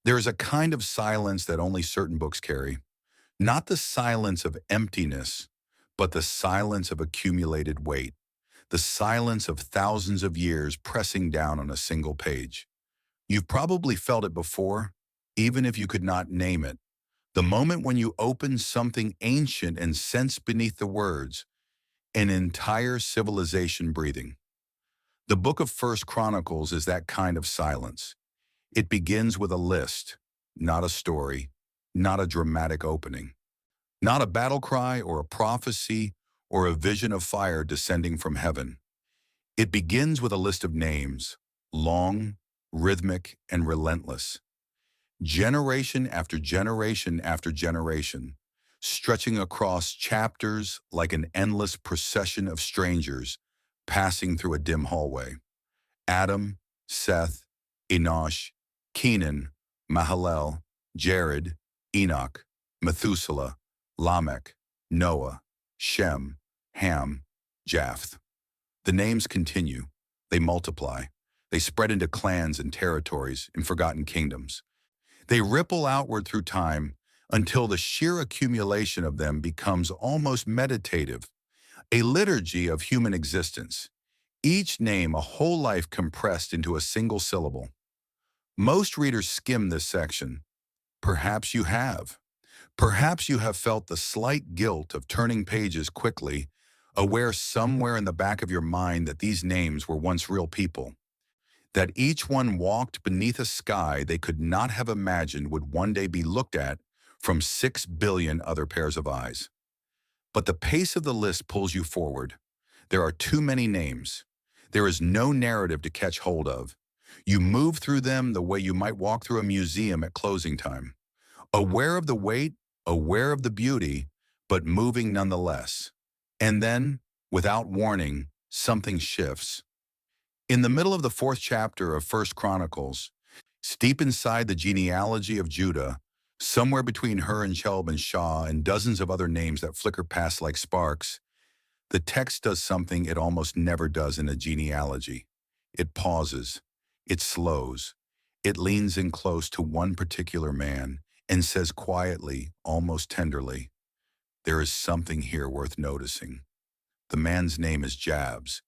There is a kind of silence that only certain books carry. Not the silence of emptiness, but the silence of accumulated weight. The silence of thousands of years pressing down on a single page. You've probably felt it before, even if you could not name it. The moment when you open something ancient and sense beneath the words, an entire civilization breathing. The book of First Chronicles is that kind of silence. It begins with a list, not a story, not a dramatic opening, not a battle cry or a prophecy or a vision of fire descending from heaven. It begins with a list of names, long, rhythmic, and relentless. Generation after generation after generation, stretching across chapters like an endless procession of strangers passing through a dim hallway. Adam, Seth, Enosh, Kenan, Mahalalel, Jared, Enoch, Methuselah, Lamech, Noah, Shem, Ham, Japheth. The names continue. They multiply. They spread into clans and territories and forgotten kingdoms. They ripple outward through time until the sheer accumulation of them becomes almost meditative, a liturgy of human existence. Each name a whole life compressed into a single syllable. Most readers skim this section. Perhaps you have. Perhaps you have felt the slight guilt of turning pages quickly, aware somewhere in the back of your mind that these names were once real people, that each one walked beneath a sky they could not have imagined would one day be looked at from 6 billion other pairs of eyes. But the pace of the list pulls you forward. There are too many names. There is no narrative to catch hold of. You move through them the way you might walk through a museum at closing time, aware of the weight, aware of the beauty, but moving nonetheless. And then, without warning, something shifts. In the middle of the fourth chapter of First Chronicles, steep inside the genealogy of Judah, somewhere between Hur and Chelb and Shah and dozens of other names that flicker past like sparks, the text does something it almost never does in a genealogy. It pauses. It slows. It leans in close to one particular man and says quietly, almost tenderly, "There is something here worth noticing." The man's name is Jabez.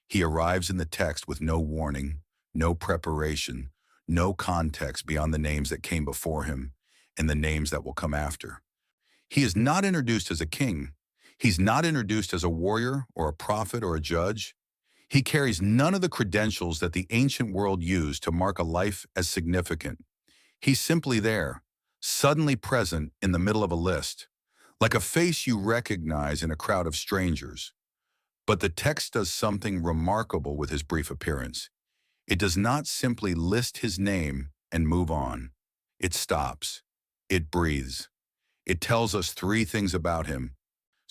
He arrives in the text with no warning, no preparation, no context beyond the names that came before him and the names that will come after. He is not introduced as a king. He's not introduced as a warrior or a prophet or a judge. He carries none of the credentials that the ancient world used to mark a life as significant. He's simply there, suddenly present in the middle of a list, like a face you recognize in a crowd of strangers. But the text does something remarkable with his brief appearance. It does not simply list his name and move on. It stops. It breathes. It tells us three things about him.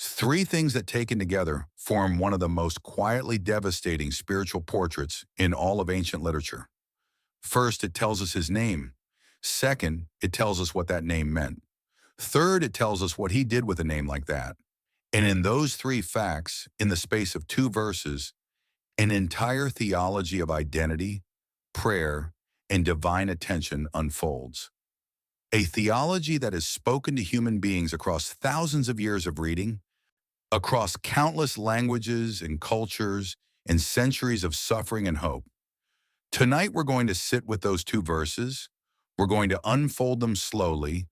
Three things that taken together form one of the most quietly devastating spiritual portraits in all of ancient literature. First, it tells us his name. Second, it tells us what that name meant. Third, it tells us what he did with a name like that. And in those three facts, in the space of 2 verses, an entire theology of identity, prayer, and divine attention unfolds. A theology that has spoken to human beings across thousands of years of reading, across countless languages and cultures and centuries of suffering and hope. Tonight, we're going to sit with those 2 verses. We're going to unfold them slowly,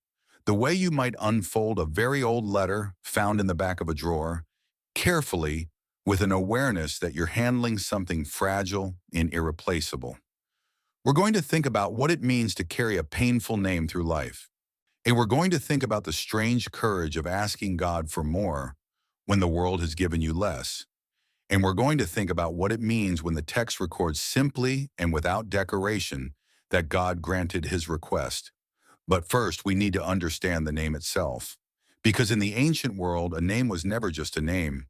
the way you might unfold a very old letter found in the back of a drawer, carefully, with an awareness that you're handling something fragile and irreplaceable. We're going to think about what it means to carry a painful name through life. And we're going to think about the strange courage of asking God for more when the world has given you less. And we're going to think about what it means when the text records simply and without decoration that God granted his request. But first, we need to understand the name itself. Because in the ancient world, a name was never just a name.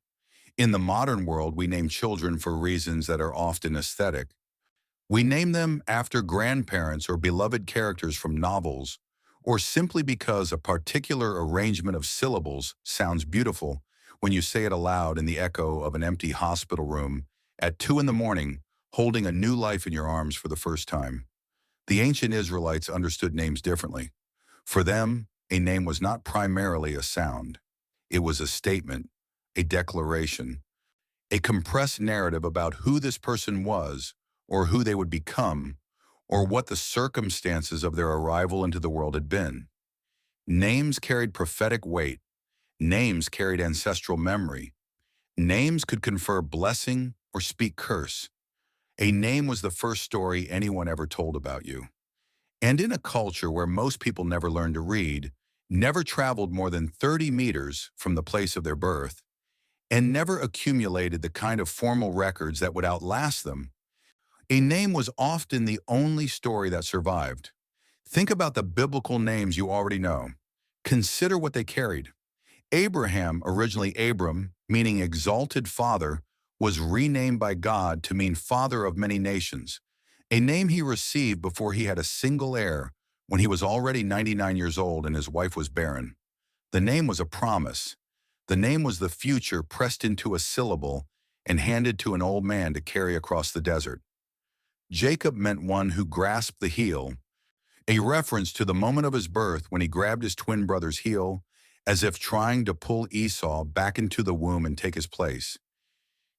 In the modern world, we name children for reasons that are often aesthetic. We name them after grandparents or beloved characters from novels, or simply because a particular arrangement of syllables sounds beautiful when you say it aloud in the echo of an empty hospital room at 2 in the morning, holding a new life in your arms for the first time. The ancient Israelites understood names differently. For them, a name was not primarily a sound. It was a statement, a declaration, a compressed narrative about who this person was, or who they would become, or what the circumstances of their arrival into the world had been. Names carried prophetic weight. Names carried ancestral memory. Names could confer blessing or speak curse. A name was the first story anyone ever told about you. And in a culture where most people never learned to read, never traveled more than 30 meters from the place of their birth, and never accumulated the kind of formal records that would outlast them, a name was often the only story that survived. Think about the biblical names you already know. Consider what they carried. Abraham, originally Abram, meaning exalted father, was renamed by God to mean father of many nations, a name he received before he had a single heir when he was already 99 years old and his wife was barren. The name was a promise. The name was the future pressed into a syllable and handed to an old man to carry across the desert. Jacob meant one who grasped the heel, a reference to the moment of his birth when he grabbed his twin brother's heel as if trying to pull Esau back into the womb and take his place.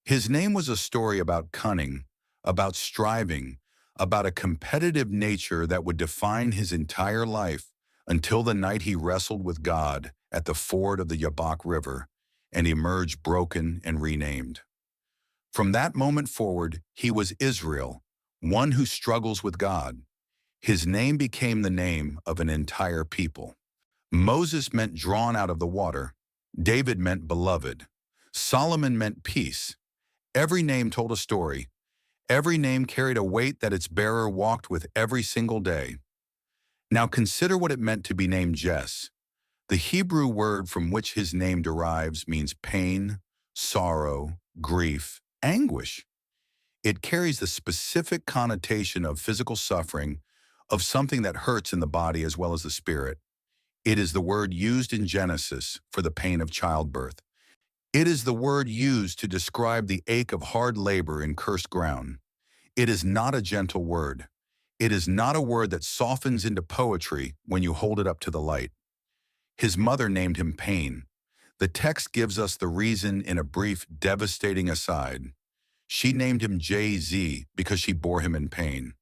His name was a story about cunning, about striving, about a competitive nature that would define his entire life until the night he wrestled with God at the ford of the Jabbok River and emerged broken and renamed. From that moment forward, he was Israel, one who struggles with God. His name became the name of an entire people. Moses meant drawn out of the water. David meant beloved. Solomon meant peace. Every name told a story. Every name carried a weight that its bearer walked with every single day. Now consider what it meant to be named Jess. The Hebrew word from which his name derives means pain, sorrow, grief, anguish. It carries the specific connotation of physical suffering, of something that hurts in the body as well as the spirit. It is the word used in Genesis for the pain of childbirth. It is the word used to describe the ache of hard labor in cursed ground. It is not a gentle word. It is not a word that softens into poetry when you hold it up to the light. His mother named him Pain. The text gives us the reason in a brief, devastating aside. She named him Jz because she bore him in pain.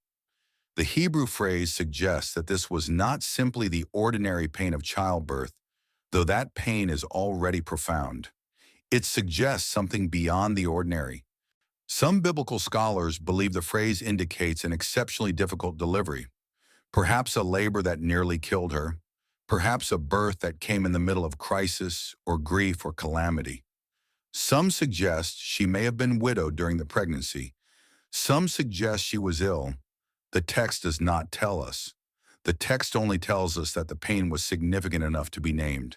The Hebrew phrase suggests that this was not simply the ordinary pain of childbirth, though that pain is already profound. It suggests something beyond the ordinary. Some biblical scholars believe the phrase indicates an exceptionally difficult delivery, perhaps a labor that nearly killed her, perhaps a birth that came in the middle of crisis or grief or calamity. Some suggest she may have been widowed during the pregnancy. Some suggest she was ill. The text does not tell us. The text only tells us that the pain was significant enough to be named.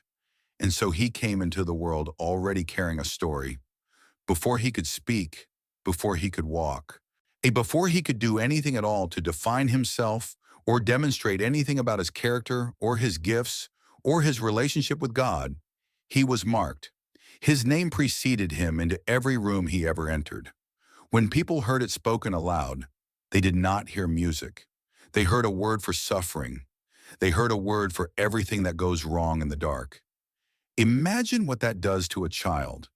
And so he came into the world already carrying a story. Before he could speak, before he could walk, before he could do anything at all to define himself or demonstrate anything about his character or his gifts or his relationship with God, he was marked. His name preceded him into every room he ever entered. When people heard it spoken aloud, they did not hear music. They heard a word for suffering. They heard a word for everything that goes wrong in the dark. Imagine what that does to a child.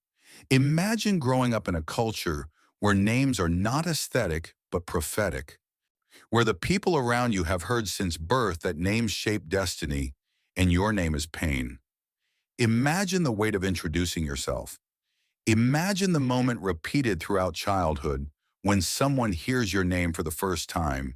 Imagine growing up in a culture where names are not aesthetic but prophetic, where the people around you have heard since birth that names shape destiny and your name is pain. Imagine the weight of introducing yourself. Imagine the moment repeated throughout childhood when someone hears your name for the first time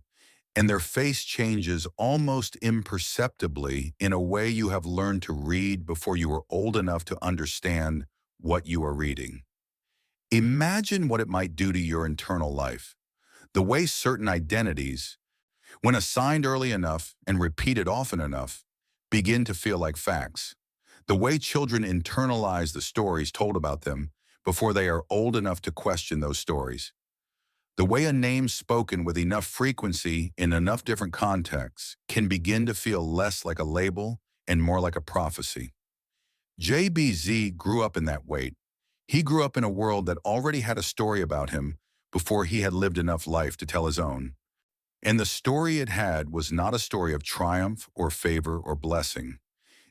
and their face changes almost imperceptibly in a way you have learned to read before you were old enough to understand what you are reading. Imagine what it might do to your internal life. The way certain identities, when assigned early enough and repeated often enough, begin to feel like facts. The way children internalize the stories told about them before they are old enough to question those stories. The way a name spoken with enough frequency in enough different contexts can begin to feel less like a label and more like a prophecy. JBZ grew up in that weight. He grew up in a world that already had a story about him before he had lived enough life to tell his own. And the story it had was not a story of triumph or favor or blessing.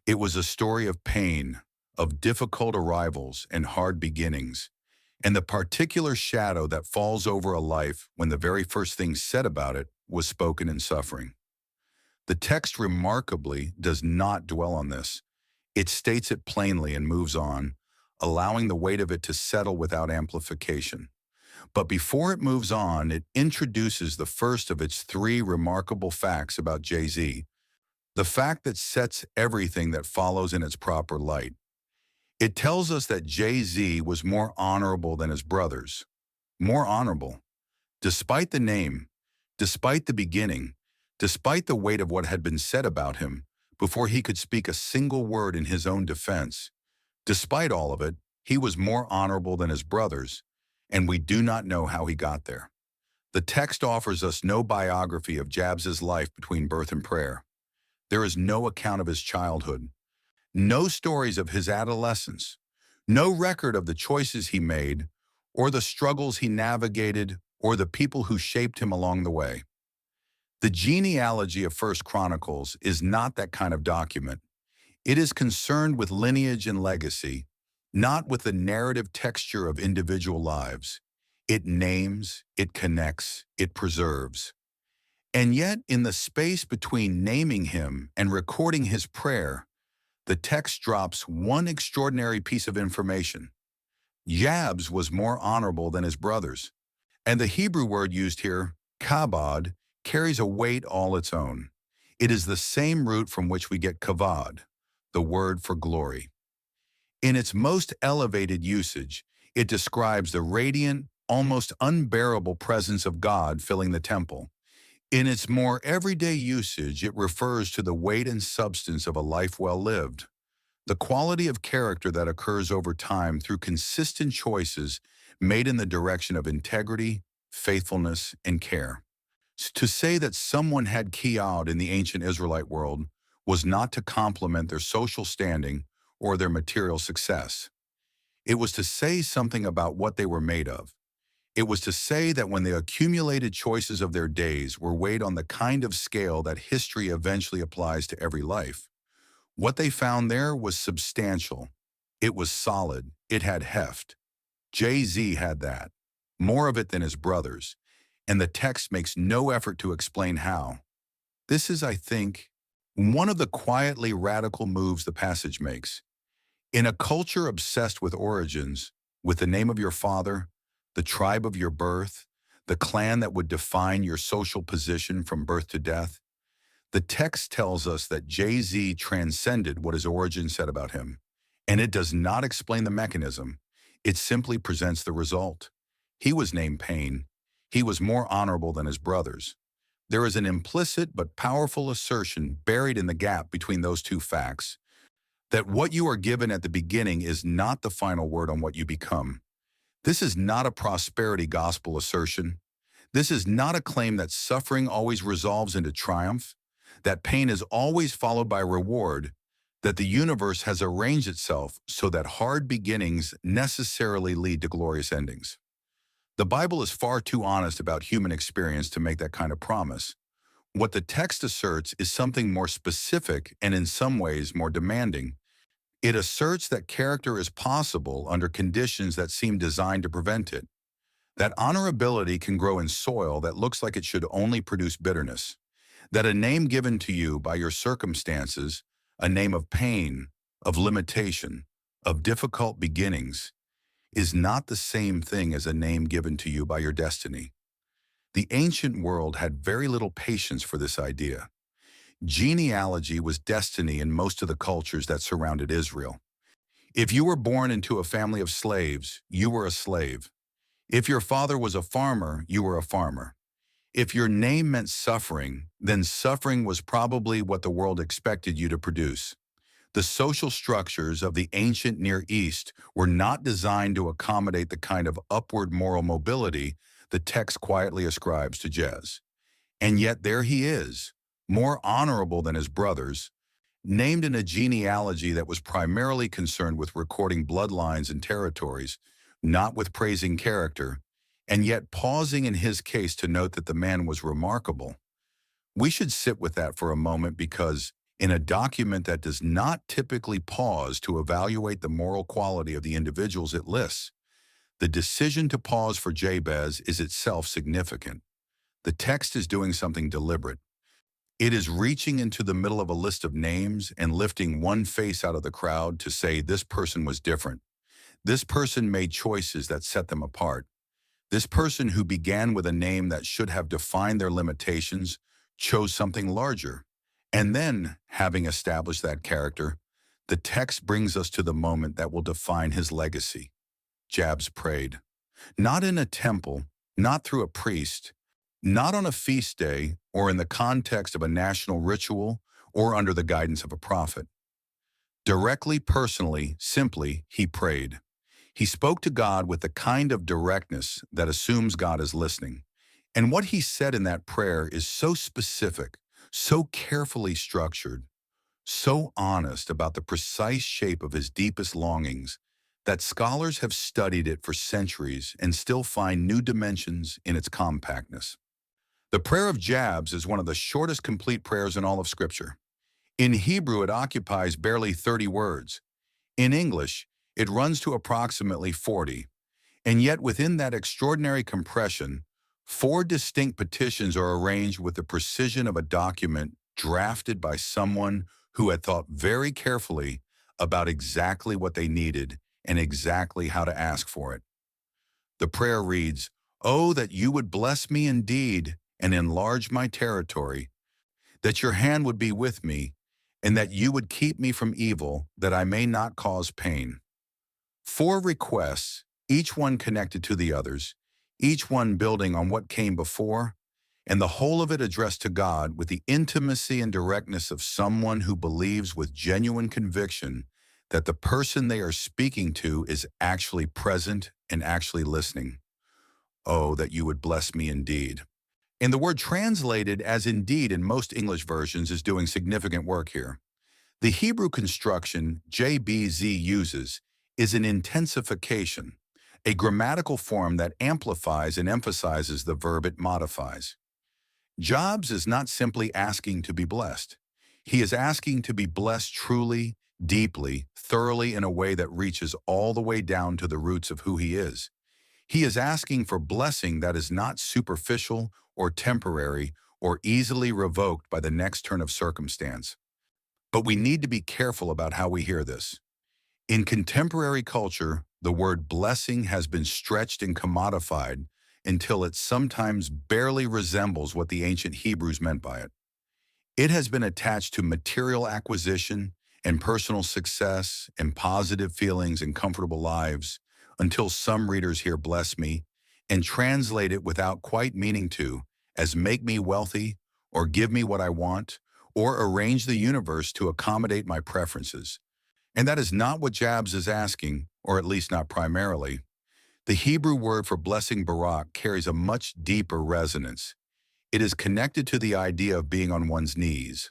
It was a story of pain, of difficult arrivals and hard beginnings, and the particular shadow that falls over a life when the very first thing said about it was spoken in suffering. The text remarkably does not dwell on this. It states it plainly and moves on, allowing the weight of it to settle without amplification. But before it moves on, it introduces the first of its three remarkable facts about Jay-Z, the fact that sets everything that follows in its proper light. It tells us that Jay-Z was more honorable than his brothers. More honorable. Despite the name, despite the beginning, despite the weight of what had been said about him, before he could speak a single word in his own defense, despite all of it, he was more honorable than his brothers, and we do not know how he got there. The text offers us no biography of Jabez's life between birth and prayer. There is no account of his childhood, no stories of his adolescence, no record of the choices he made, or the struggles he navigated, or the people who shaped him along the way. The genealogy of First Chronicles is not that kind of document. It is concerned with lineage and legacy, not with the narrative texture of individual lives. It names, it connects, it preserves. And yet, in the space between naming him and recording his prayer, the text drops one extraordinary piece of information. Jabez was more honorable than his brothers. And the Hebrew word used here, kabod, carries a weight all its own. It is the same root from which we get kavod, the word for glory. In its most elevated usage, it describes the radiant, almost unbearable presence of God filling the temple. In its more everyday usage, it refers to the weight and substance of a life well lived, the quality of character that occurs over time through consistent choices made in the direction of integrity, faithfulness, and care. To say that someone had kiyad in the ancient Israelite world was not to compliment their social standing or their material success. It was to say something about what they were made of. It was to say that when the accumulated choices of their days were weighed on the kind of scale that history eventually applies to every life, what they found there was substantial. It was solid. It had heft. Jay-Z had that, more of it than his brothers, and the text makes no effort to explain how. This is, I think, one of the quietly radical moves the passage makes. In a culture obsessed with origins, with the name of your father, the tribe of your birth, the clan that would define your social position from birth to death, the text tells us that Jay-Z transcended what his origin said about him, and it does not explain the mechanism. It simply presents the result. He was named Pain. He was more honorable than his brothers. There is an implicit but powerful assertion buried in the gap between those two facts, that what you are given at the beginning is not the final word on what you become. This is not a prosperity gospel assertion. This is not a claim that suffering always resolves into triumph, that pain is always followed by reward, that the universe has arranged itself so that hard beginnings necessarily lead to glorious endings. The Bible is far too honest about human experience to make that kind of promise. What the text asserts is something more specific and in some ways more demanding. It asserts that character is possible under conditions that seem designed to prevent it, that honorability can grow in soil that looks like it should only produce bitterness, that a name given to you by your circumstances, a name of pain, of limitation, of difficult beginnings, is not the same thing as a name given to you by your destiny. The ancient world had very little patience for this idea. Genealogy was destiny in most of the cultures that surrounded Israel. If you were born into a family of slaves, you were a slave. If your father was a farmer, you were a farmer. If your name meant suffering, then suffering was probably what the world expected you to produce. The social structures of the ancient Near East were not designed to accommodate the kind of upward moral mobility the text quietly ascribes to Jez. And yet there he is, more honorable than his brothers, named in a genealogy that was primarily concerned with recording bloodlines and territories, not with praising character, and yet pausing in his case to note that the man was remarkable. We should sit with that for a moment because in a document that does not typically pause to evaluate the moral quality of the individuals it lists, the decision to pause for Jabez is itself significant. The text is doing something deliberate. It is reaching into the middle of a list of names and lifting one face out of the crowd to say this person was different. This person made choices that set them apart. This person who began with a name that should have defined their limitations chose something larger. And then, having established that character, the text brings us to the moment that will define his legacy. Jabez prayed. Not in a temple, not through a priest, not on a feast day or in the context of a national ritual or under the guidance of a prophet. Directly, personally, simply, he prayed. He spoke to God with the kind of directness that assumes God is listening. And what he said in that prayer is so specific, so carefully structured, so honest about the precise shape of his deepest longings that scholars have studied it for centuries and still find new dimensions in its compactness. The prayer of Jabez is one of the shortest complete prayers in all of Scripture. In Hebrew, it occupies barely 30 words. In English, it runs to approximately 40. And yet within that extraordinary compression, four distinct petitions are arranged with the precision of a document drafted by someone who had thought very carefully about exactly what they needed and exactly how to ask for it. The prayer reads, "Oh, that you would bless me indeed and enlarge my territory, that your hand would be with me, and that you would keep me from evil, that I may not cause pain." Four requests, each one connected to the others, each one building on what came before, and the whole of it addressed to God with the intimacy and directness of someone who believes with genuine conviction that the person they are speaking to is actually present and actually listening. Oh, that you would bless me indeed. And the word translated as indeed in most English versions is doing significant work here. The Hebrew construction JBZ uses is an intensification, a grammatical form that amplifies and emphasizes the verb it modifies. Jabez is not simply asking to be blessed. He is asking to be blessed truly, deeply, thoroughly in a way that reaches all the way down to the roots of who he is. He is asking for blessing that is not superficial or temporary or easily revoked by the next turn of circumstance. But we need to be careful about how we hear this. In contemporary culture, the word blessing has been stretched and commodified until it sometimes barely resembles what the ancient Hebrews meant by it. It has been attached to material acquisition and personal success and positive feelings and comfortable lives until some readers hear "bless me" and translate it without quite meaning to as "make me wealthy" or "give me what I want" or "arrange the universe to accommodate my preferences." And that is not what Jabez is asking, or at least not primarily. The Hebrew word for blessing barak carries a much deeper resonance. It is connected to the idea of being on one's knees,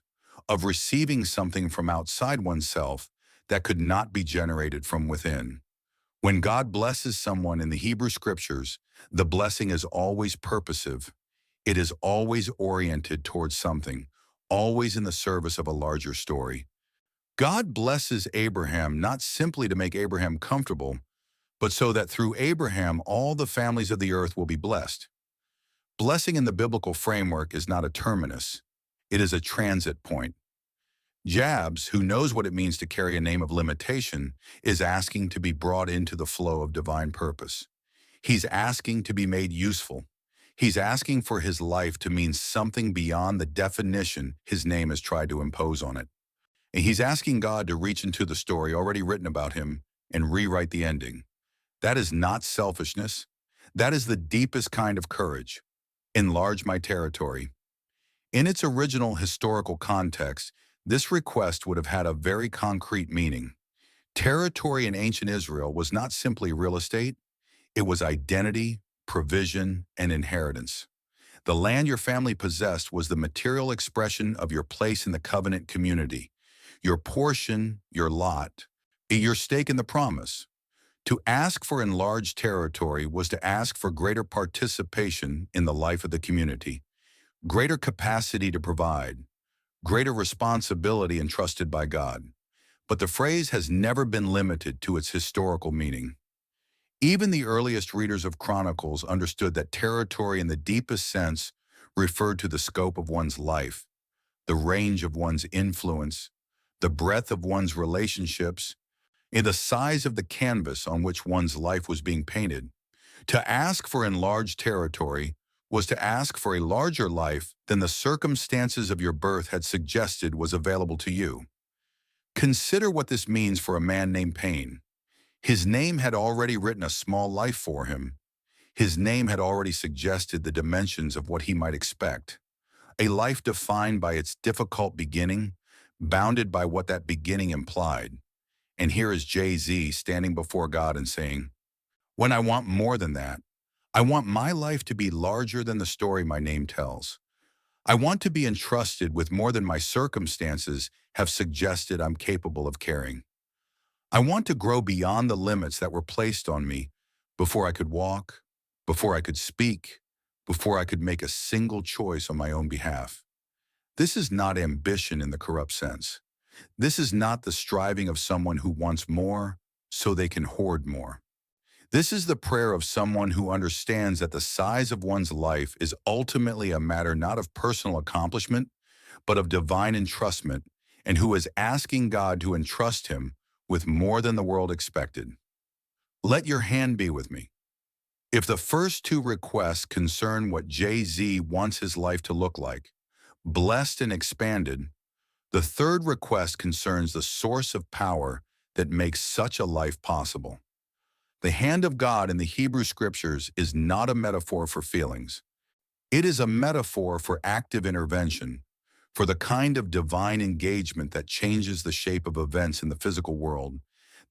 of receiving something from outside oneself that could not be generated from within. When God blesses someone in the Hebrew scriptures, the blessing is always purposive. It is always oriented towards something, always in the service of a larger story. God blesses Abraham not simply to make Abraham comfortable, but so that through Abraham all the families of the earth will be blessed. Blessing in the biblical framework is not a terminus. It is a transit point. Jabez, who knows what it means to carry a name of limitation, is asking to be brought into the flow of divine purpose. He's asking to be made useful. He's asking for his life to mean something beyond the definition his name has tried to impose on it. And he's asking God to reach into the story already written about him and rewrite the ending. That is not selfishness. That is the deepest kind of courage. Enlarge my territory. In its original historical context, this request would have had a very concrete meaning. Territory in ancient Israel was not simply real estate, it was identity, provision, and inheritance. The land your family possessed was the material expression of your place in the covenant community, your portion, your lot, your stake in the promise. To ask for enlarged territory was to ask for greater participation in the life of the community, greater capacity to provide, greater responsibility entrusted by God. But the phrase has never been limited to its historical meaning. Even the earliest readers of Chronicles understood that territory in the deepest sense referred to the scope of one's life, the range of one's influence, the breadth of one's relationships, and the size of the canvas on which one's life was being painted. To ask for enlarged territory was to ask for a larger life than the circumstances of your birth had suggested was available to you. Consider what this means for a man named Paine. His name had already written a small life for him. His name had already suggested the dimensions of what he might expect. A life defined by its difficult beginning, bounded by what that beginning implied. And here is Jay-Z standing before God and saying, "When I want more than that, I want my life to be larger than the story my name tells. I want to be entrusted with more than my circumstances have suggested I'm capable of carrying. I want to grow beyond the limits that were placed on me before I could walk, before I could speak, before I could make a single choice on my own behalf." This is not ambition in the corrupt sense. This is not the striving of someone who wants more so they can hoard more. This is the prayer of someone who understands that the size of one's life is ultimately a matter not of personal accomplishment, but of divine entrustment, and who is asking God to entrust him with more than the world expected. Let your hand be with me. If the first two requests concern what Jay-Z wants his life to look like, blessed and expanded, the third request concerns the source of power that makes such a life possible. The hand of God in the Hebrew Scriptures is not a metaphor for feelings. It is a metaphor for active intervention, for the kind of divine engagement that changes the shape of events in the physical world,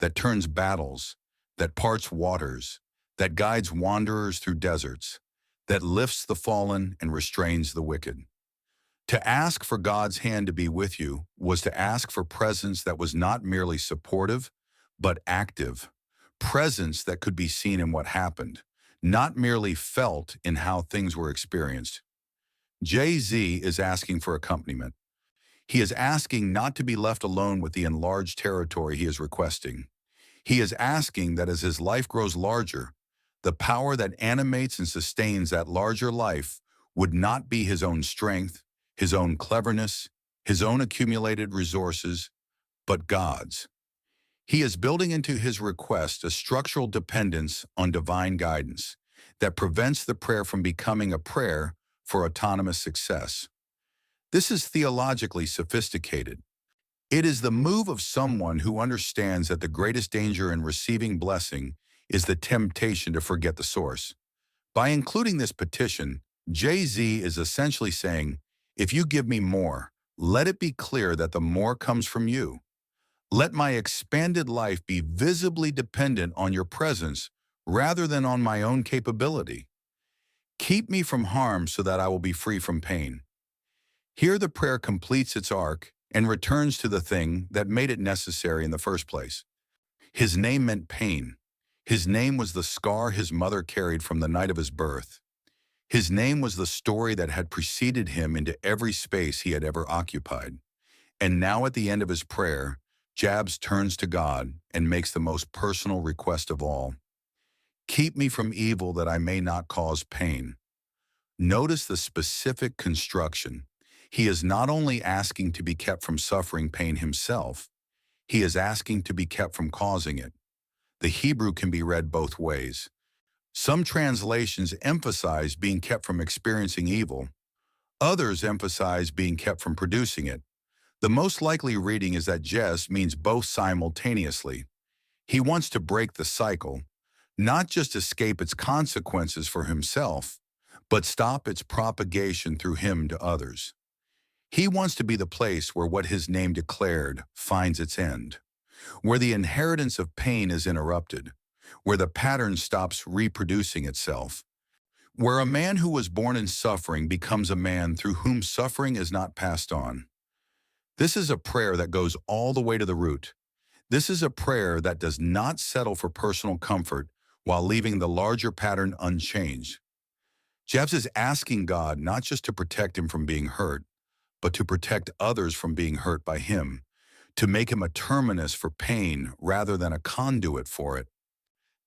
that turns battles, that parts waters, that guides wanderers through deserts, that lifts the fallen and restrains the wicked. To ask for God's hand to be with you was to ask for presence that was not merely supportive, but active. Presence that could be seen in what happened, not merely felt in how things were experienced. Jay-Z is asking for accompaniment. He is asking not to be left alone with the enlarged territory he is requesting. He is asking that as his life grows larger, the power that animates and sustains that larger life would not be his own strength, his own cleverness, his own accumulated resources, but God's. He is building into his request a structural dependence on divine guidance that prevents the prayer from becoming a prayer for autonomous success. This is theologically sophisticated. It is the move of someone who understands that the greatest danger in receiving blessing is the temptation to forget the source. By including this petition, Jay-Z is essentially saying, if you give me more, let it be clear that the more comes from you. Let my expanded life be visibly dependent on your presence rather than on my own capability. Keep me from harm so that I will be free from pain. Here the prayer completes its arc and returns to the thing that made it necessary in the first place. His name meant pain. His name was the scar his mother carried from the night of his birth. His name was the story that had preceded him into every space he had ever occupied. And now at the end of his prayer, Jabez turns to God and makes the most personal request of all. Keep me from evil that I may not cause pain. Notice the specific construction. He is not only asking to be kept from suffering pain himself, he is asking to be kept from causing it. The Hebrew can be read both ways. Some translations emphasize being kept from experiencing evil. Others emphasize being kept from producing it. The most likely reading is that Jess means both simultaneously. He wants to break the cycle, not just escape its consequences for himself, but stop its propagation through him to others. He wants to be the place where what his name declared finds its end, where the inheritance of pain is interrupted, where the pattern stops reproducing itself, where a man who was born in suffering becomes a man through whom suffering is not passed on. This is a prayer that goes all the way to the root. This is a prayer that does not settle for personal comfort while leaving the larger pattern unchanged. Jabez is asking God not just to protect him from being hurt, but to protect others from being hurt by him, to make him a terminus for pain rather than a conduit for it.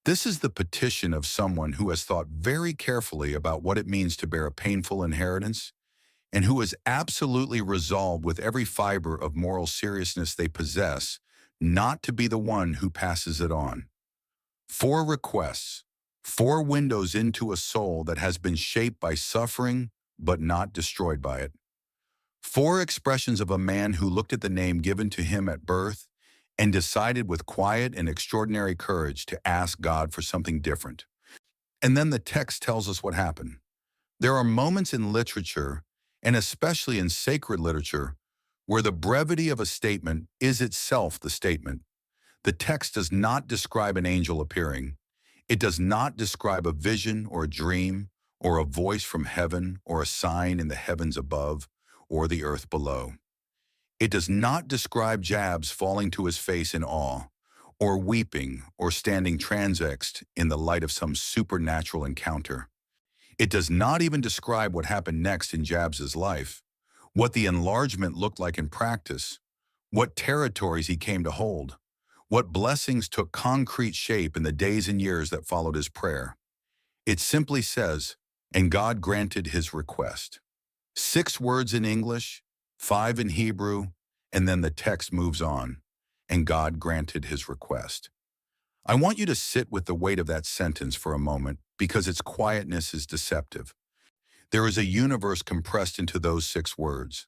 This is the petition of someone who has thought very carefully about what it means to bear a painful inheritance, and who is absolutely resolved with every fiber of moral seriousness they possess not to be the one who passes it on. 4 requests, 4 windows into a soul that has been shaped by suffering but not destroyed by it. 4 expressions of a man who looked at the name given to him at birth and decided with quiet and extraordinary courage to ask God for something different. And then the text tells us what happened. There are moments in literature, and especially in sacred literature, where the brevity of a statement is itself the statement. The text does not describe an angel appearing. It does not describe a vision or a dream or a voice from heaven or a sign in the heavens above or the earth below. It does not describe Jabez falling to his face in awe or weeping or standing transfixed in the light of some supernatural encounter. It does not even describe what happened next in Jabez's life, what the enlargement looked like in practice, what territories he came to hold, what blessings took concrete shape in the days and years that followed his prayer. It simply says, "And God granted his request." 6 words in English, 5 in Hebrew, and then the text moves on, "And God granted his request." I want you to sit with the weight of that sentence for a moment because its quietness is deceptive. There is a universe compressed into those 6 words.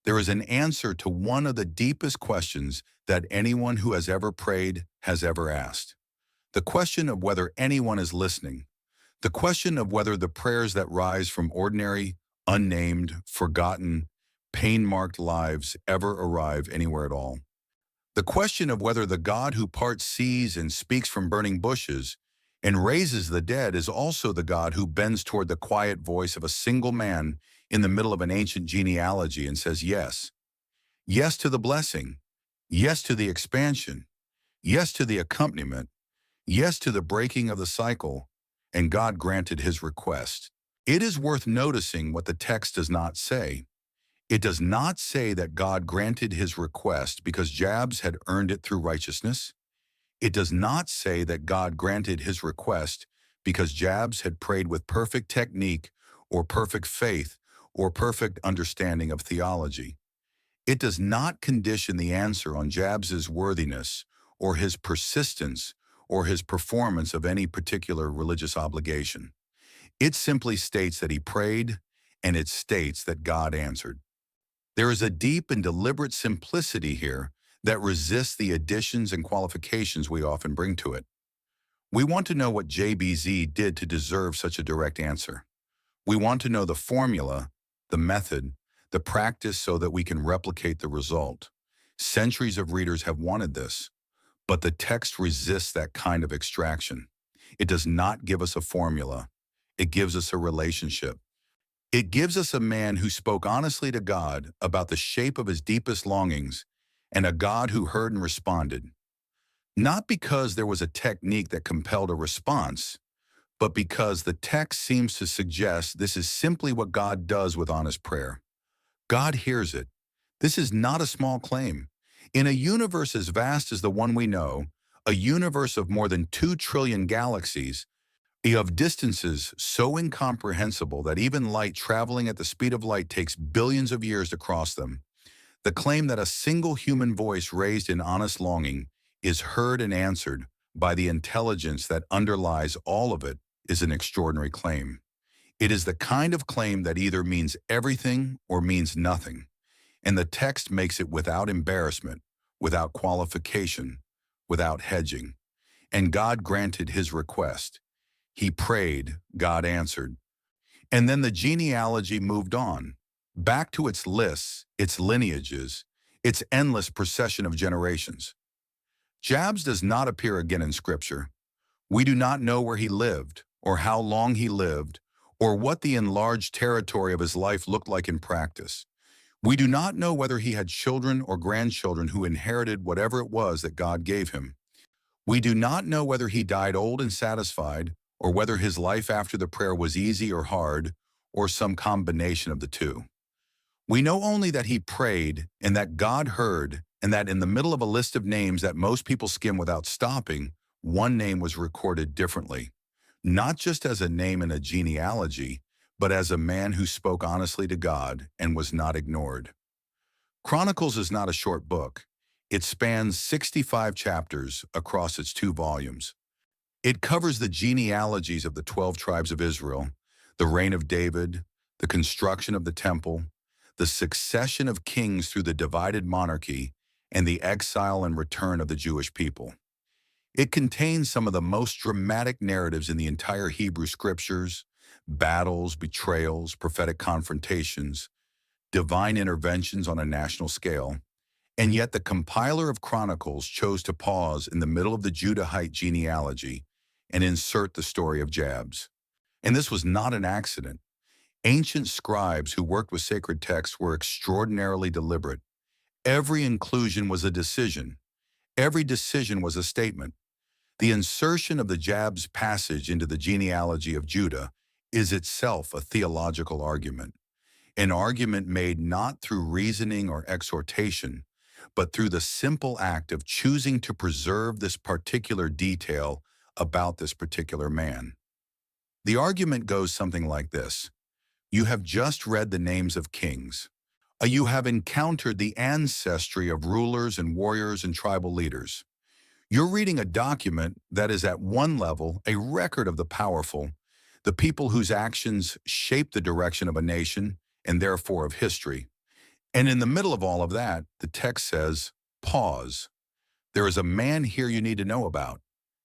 There is an answer to one of the deepest questions that anyone who has ever prayed has ever asked. The question of whether anyone is listening. The question of whether the prayers that rise from ordinary, unnamed, forgotten, pain-marked lives ever arrive anywhere at all. The question of whether the God who parts seas and speaks from burning bushes and raises the dead is also the God who bends toward the quiet voice of a single man in the middle of an ancient genealogy and says yes. Yes to the blessing. Yes to the expansion. Yes to the accompaniment. Yes to the breaking of the cycle. And God granted his request. It is worth noticing what the text does not say. It does not say that God granted his request because Jabez had earned it through righteousness. It does not say that God granted his request because Jabez had prayed with perfect technique or perfect faith or perfect understanding of theology. It does not condition the answer on Jabez's worthiness or his persistence or his performance of any particular religious obligation. It simply states that he prayed, and it states that God answered. There is a deep and deliberate simplicity here that resists the additions and qualifications we often bring to it. We want to know what Jabez did to deserve such a direct answer. We want to know the formula, the method, the practice so that we can replicate the result. Centuries of readers have wanted this, but the text resists that kind of extraction. It does not give us a formula. It gives us a relationship. It gives us a man who spoke honestly to God about the shape of his deepest longings and a God who heard and responded. Not because there was a technique that compelled a response, but because the text seems to suggest this is simply what God does with honest prayer. God hears it. This is not a small claim. In a universe as vast as the one we know, a universe of more than 2 trillion galaxies, of distances so incomprehensible that even light traveling at the speed of light takes billions of years to cross them, the claim that a single human voice raised in honest longing is heard and answered by the intelligence that underlies all of it is an extraordinary claim. It is the kind of claim that either means everything or means nothing, and the text makes it without embarrassment, without qualification, without hedging. And God granted his request. He prayed, God answered. And then the genealogy moved on, back to its lists, its lineages, its endless procession of generations. Jabez does not appear again in Scripture. We do not know where he lived, or how long he lived, or what the enlarged territory of his life looked like in practice. We do not know whether he had children or grandchildren who inherited whatever it was that God gave him. We do not know whether he died old and satisfied, or whether his life after the prayer was easy or hard, or some combination of the two. We know only that he prayed and that God heard, and that in the middle of a list of names that most people skim without stopping, one name was recorded differently, not just as a name in a genealogy, but as a man who spoke honestly to God and was not ignored. Chronicles is not a short book. It spans 65 chapters across its 2 volumes. It covers the genealogies of the 12 tribes of Israel, the reign of David, the construction of the temple, the succession of kings through the divided monarchy, and the exile and return of the Jewish people. It contains some of the most dramatic narratives in the entire Hebrew scriptures: battles, betrayals, prophetic confrontations, divine interventions on a national scale. And yet the compiler of Chronicles chose to pause in the middle of the Judahite genealogy and insert the story of Jabez. And this was not an accident. Ancient scribes who worked with sacred texts were extraordinarily deliberate. Every inclusion was a decision. Every decision was a statement. The insertion of the Jabez passage into the genealogy of Judah is itself a theological argument, an argument made not through reasoning or exhortation, but through the simple act of choosing to preserve this particular detail about this particular man. The argument goes something like this. You have just read the names of kings. You have encountered the ancestry of rulers and warriors and tribal leaders. You're reading a document that is at one level a record of the powerful, the people whose actions shape the direction of a nation and therefore of history. And in the middle of all of that, the text says, pause. There is a man here you need to know about.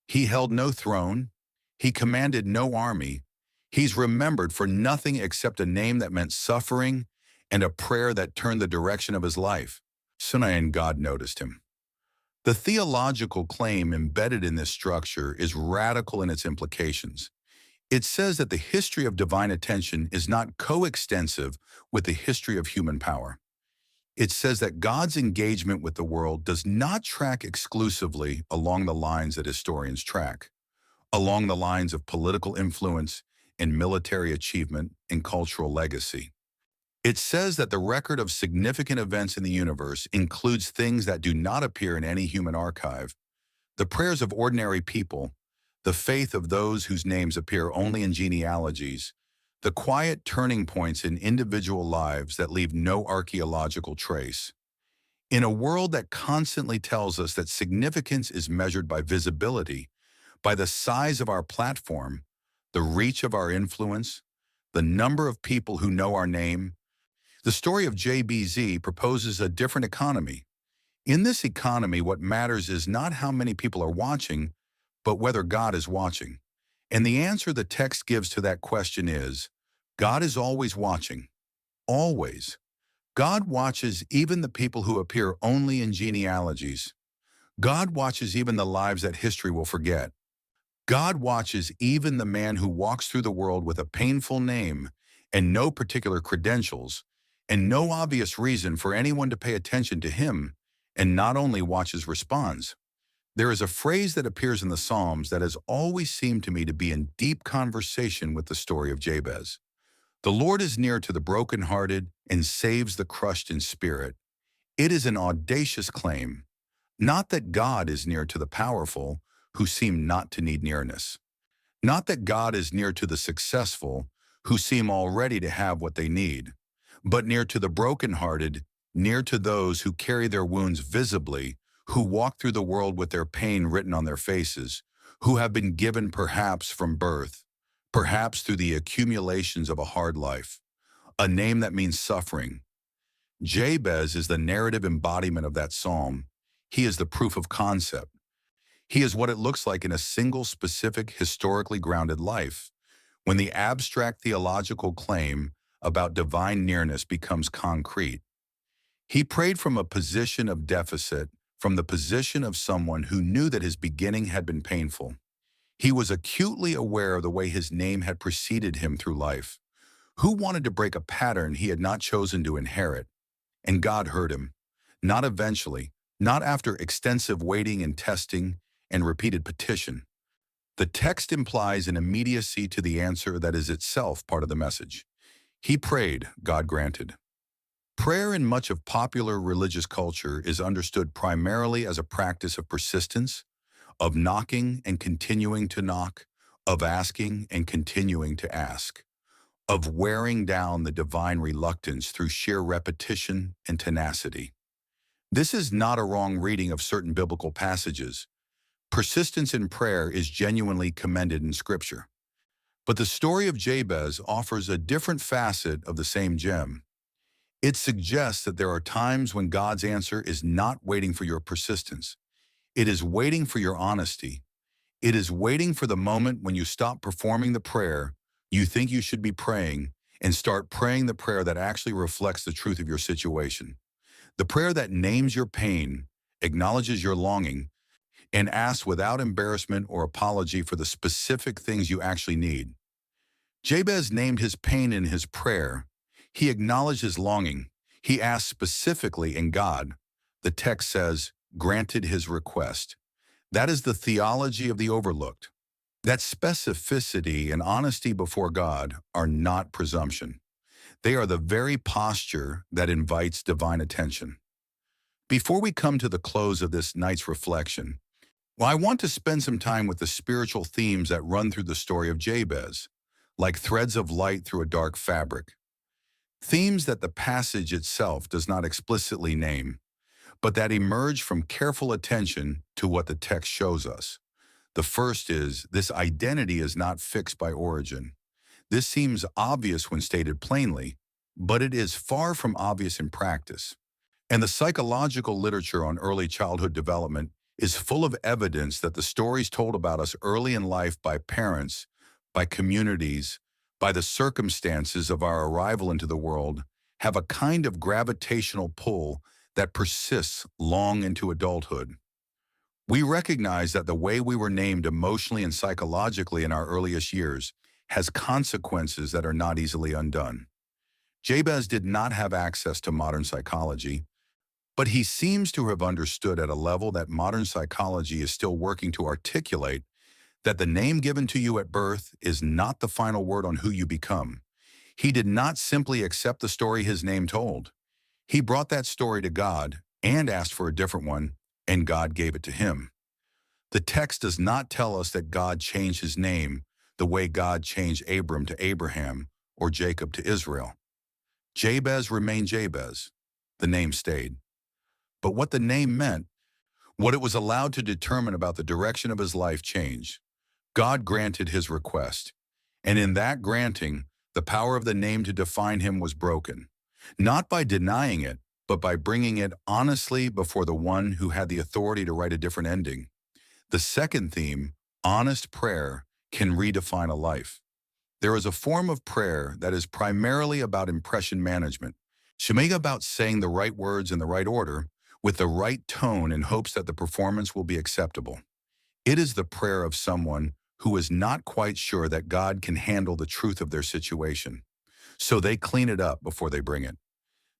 He held no throne. He commanded no army. He's remembered for nothing except a name that meant suffering and a prayer that turned the direction of his life. Sinai and God noticed him. The theological claim embedded in this structure is radical in its implications. It says that the history of divine attention is not coextensive with the history of human power. It says that God's engagement with the world does not track exclusively along the lines that historians track, along the lines of political influence and military achievement and cultural legacy. It says that the record of significant events in the universe includes things that do not appear in any human archive: the prayers of ordinary people, the faith of those whose names appear only in genealogies, the quiet turning points in individual lives that leave no archaeological trace. In a world that constantly tells us that significance is measured by visibility, by the size of our platform, the reach of our influence, the number of people who know our name, the story of JBZ proposes a different economy. In this economy, what matters is not how many people are watching, but whether God is watching. And the answer the text gives to that question is, God is always watching. Always. God watches even the people who appear only in genealogies. God watches even the lives that history will forget. God watches even the man who walks through the world with a painful name and no particular credentials, and no obvious reason for anyone to pay attention to him, and not only watches, responds. There is a phrase that appears in the Psalms that has always seemed to me to be in deep conversation with the story of Jabez. The Lord is near to the brokenhearted and saves the crushed in spirit. It is an audacious claim, not that God is near to the powerful who seem not to need nearness, not that God is near to the successful who seem already to have what they need, but near to the brokenhearted, near to those who carry their wounds visibly, who walk through the world with their pain written on their faces, who have been given perhaps from birth, perhaps through the accumulations of a hard life, a name that means suffering. Jabez is the narrative embodiment of that psalm. He is the proof of concept. He is what it looks like in a single specific historically grounded life, when the abstract theological claim about divine nearness becomes concrete. He prayed from a position of deficit, from the position of someone who knew that his beginning had been painful. He was acutely aware of the way his name had preceded him through life. Who wanted to break a pattern he had not chosen to inherit? and God heard him. Not eventually, not after extensive waiting and testing and repeated petition. The text implies an immediacy to the answer that is itself part of the message. He prayed, God granted. Prayer in much of popular religious culture is understood primarily as a practice of persistence, of knocking and continuing to knock, of asking and continuing to ask, of wearing down the divine reluctance through sheer repetition and tenacity. This is not a wrong reading of certain biblical passages. Persistence in prayer is genuinely commended in Scripture. But the story of Jabez offers a different facet of the same gem. It suggests that there are times when God's answer is not waiting for your persistence. It is waiting for your honesty. It is waiting for the moment when you stop performing the prayer you think you should be praying and start praying the prayer that actually reflects the truth of your situation. The prayer that names your pain, acknowledges your longing, and asks without embarrassment or apology for the specific things you actually need. Jabez named his pain in his prayer. He acknowledged his longing. He asked specifically, and God, the text says, granted his request. That is the theology of the overlooked. That specificity and honesty before God are not presumption. They are the very posture that invites divine attention. Before we come to the close of this night's reflection, I want to spend some time with the spiritual themes that run through the story of Jabez, like threads of light through a dark fabric. Themes that the passage itself does not explicitly name, but that emerge from careful attention to what the text shows us. The first is, this identity is not fixed by origin. This seems obvious when stated plainly, but it is far from obvious in practice. And the psychological literature on early childhood development is full of evidence that the stories told about us early in life by parents, by communities, by the circumstances of our arrival into the world have a kind of gravitational pull that persists long into adulthood. We recognize that the way we were named emotionally and psychologically in our earliest years has consequences that are not easily undone. Jabez did not have access to modern psychology, but he seems to have understood at a level that modern psychology is still working to articulate that the name given to you at birth is not the final word on who you become. He did not simply accept the story his name told. He brought that story to God and asked for a different one, and God gave it to him. The text does not tell us that God changed his name the way God changed Abram to Abraham or Jacob to Israel. Jabez remained Jabez. The name stayed. But what the name meant, what it was allowed to determine about the direction of his life changed. God granted his request, and in that granting, the power of the name to define him was broken, not by denying it, but by bringing it honestly before the one who had the authority to write a different ending. The second theme, honest prayer, can redefine a life. There is a form of prayer that is primarily about impression management, shemega about saying the right words in the right order, with the right tone in hopes that the performance will be acceptable. It is the prayer of someone who is not quite sure that God can handle the truth of their situation, so they clean it up before they bring it.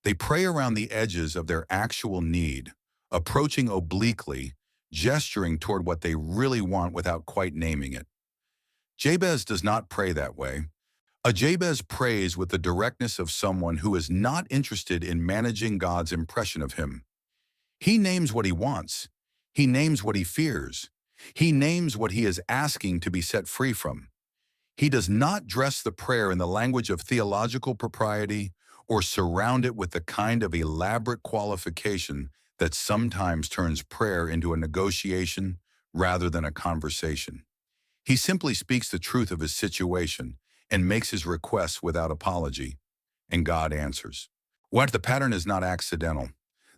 They pray around the edges of their actual need, approaching obliquely, gesturing toward what they really want without quite naming it. Jabez does not pray that way. A Jabez prays with the directness of someone who is not interested in managing God's impression of him. He names what he wants. He names what he fears. He names what he is asking to be set free from. He does not dress the prayer in the language of theological propriety or surround it with the kind of elaborate qualification that sometimes turns prayer into a negotiation rather than a conversation. He simply speaks the truth of his situation and makes his requests without apology, and God answers. What the pattern is not accidental.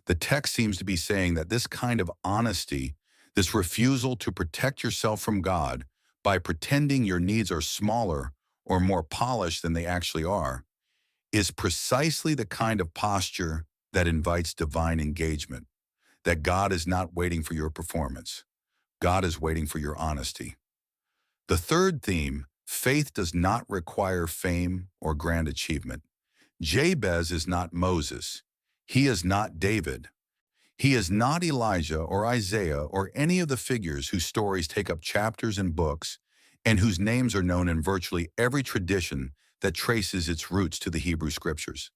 The text seems to be saying that this kind of honesty, this refusal to protect yourself from God by pretending your needs are smaller or more polished than they actually are, is precisely the kind of posture that invites divine engagement, that God is not waiting for your performance. God is waiting for your honesty. The third theme, faith does not require fame or grand achievement. Jabez is not Moses. He is not David. He is not Elijah or Isaiah or any of the figures whose stories take up chapters and books and whose names are known in virtually every tradition that traces its roots to the Hebrew Scriptures.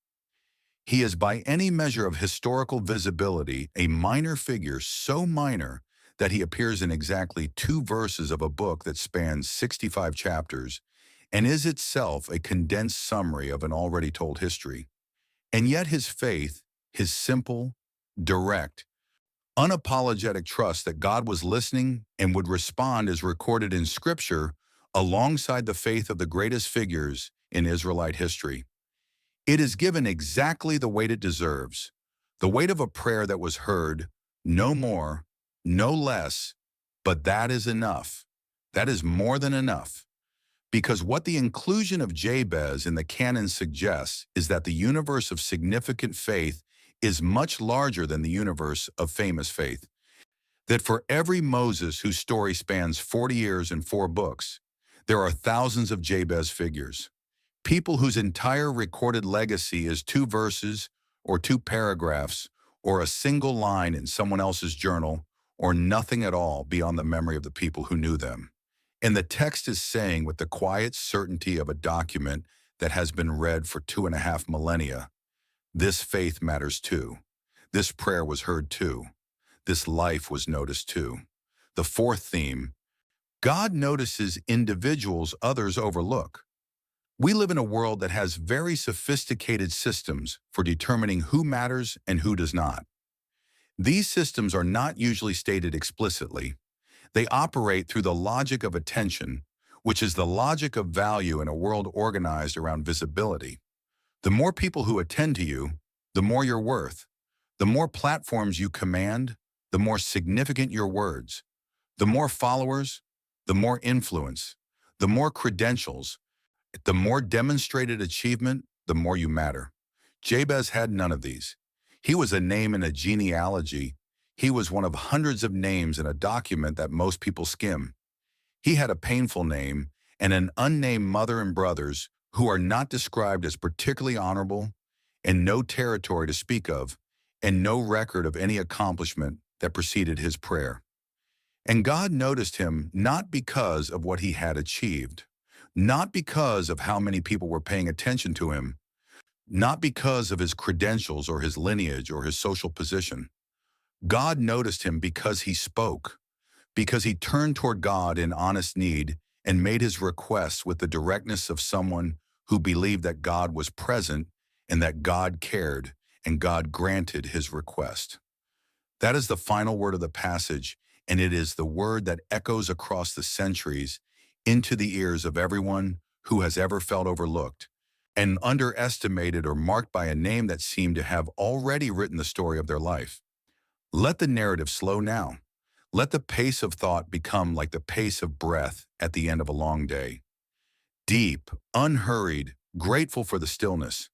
He is by any measure of historical visibility a minor figure, so minor that he appears in exactly 2 verses of a book that spans 65 chapters and is itself a condensed summary of an already told history. And yet his faith, his simple, direct, unapologetic trust that God was listening and would respond is recorded in Scripture alongside the faith of the greatest figures in Israelite history. It is given exactly the weight it deserves, the weight of a prayer that was heard, no more, no less, but that is enough. That is more than enough. Because what the inclusion of Jabez in the canon suggests is that the universe of significant faith is much larger than the universe of famous faith. That for every Moses whose story spans 40 years and 4 books, there are thousands of Jabez figures. People whose entire recorded legacy is 2 verses or 2 paragraphs or a single line in someone else's journal or nothing at all beyond the memory of the people who knew them. And the text is saying with the quiet certainty of a document that has been read for 2.5 millennia, this faith matters too. This prayer was heard too. This life was noticed too. The fourth theme, God notices individuals others overlook. We live in a world that has very sophisticated systems for determining who matters and who does not. These systems are not usually stated explicitly. They operate through the logic of attention, which is the logic of value in a world organized around visibility. The more people who attend to you, the more you're worth. The more platforms you command, the more significant your words. The more followers, the more influence. The more credentials, the more demonstrated achievement, the more you matter. Jabez had none of these. He was a name in a genealogy. He was one of hundreds of names in a document that most people skim. He had a painful name and an unnamed mother and brothers who are not described as particularly honorable, and no territory to speak of, and no record of any accomplishment that preceded his prayer. And God noticed him not because of what he had achieved, not because of how many people were paying attention to him, not because of his credentials or his lineage or his social position. God noticed him because he spoke, because he turned toward God in honest need and made his requests with the directness of someone who believed that God was present and that God cared, and God granted his request. That is the final word of the passage, and it is the word that echoes across the centuries into the ears of everyone who has ever felt overlooked and underestimated or marked by a name that seemed to have already written the story of their life. Let the narrative slow now. Let the pace of thought become like the pace of breath at the end of a long day. Deep, unhurried, grateful for the stillness.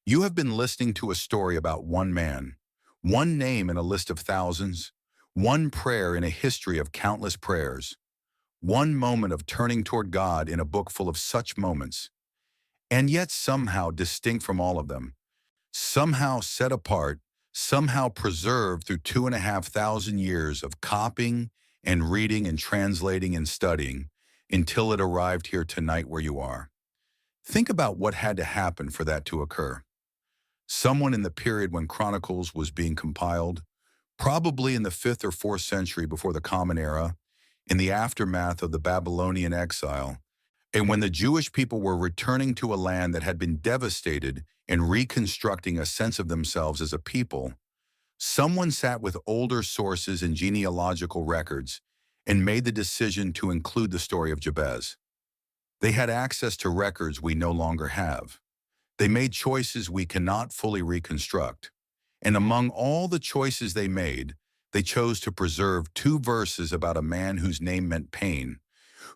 You have been listening to a story about one man, one name in a list of thousands, one prayer in a history of countless prayers, one moment of turning toward God in a book full of such moments, and yet somehow distinct from all of them, somehow set apart, somehow preserved through 2,500 years of copying and reading and translating and studying until it arrived here tonight where you are. Think about what had to happen for that to occur. Someone in the period when Chronicles was being compiled, probably in the 5th or 4th century before the Common Era, in the aftermath of the Babylonian exile, and when the Jewish people were returning to a land that had been devastated and reconstructing a sense of themselves as a people, someone sat with older sources and genealogical records and made the decision to include the story of Jabez. They had access to records we no longer have. They made choices we cannot fully reconstruct. And among all the choices they made, they chose to preserve 2 verses about a man whose name meant pain,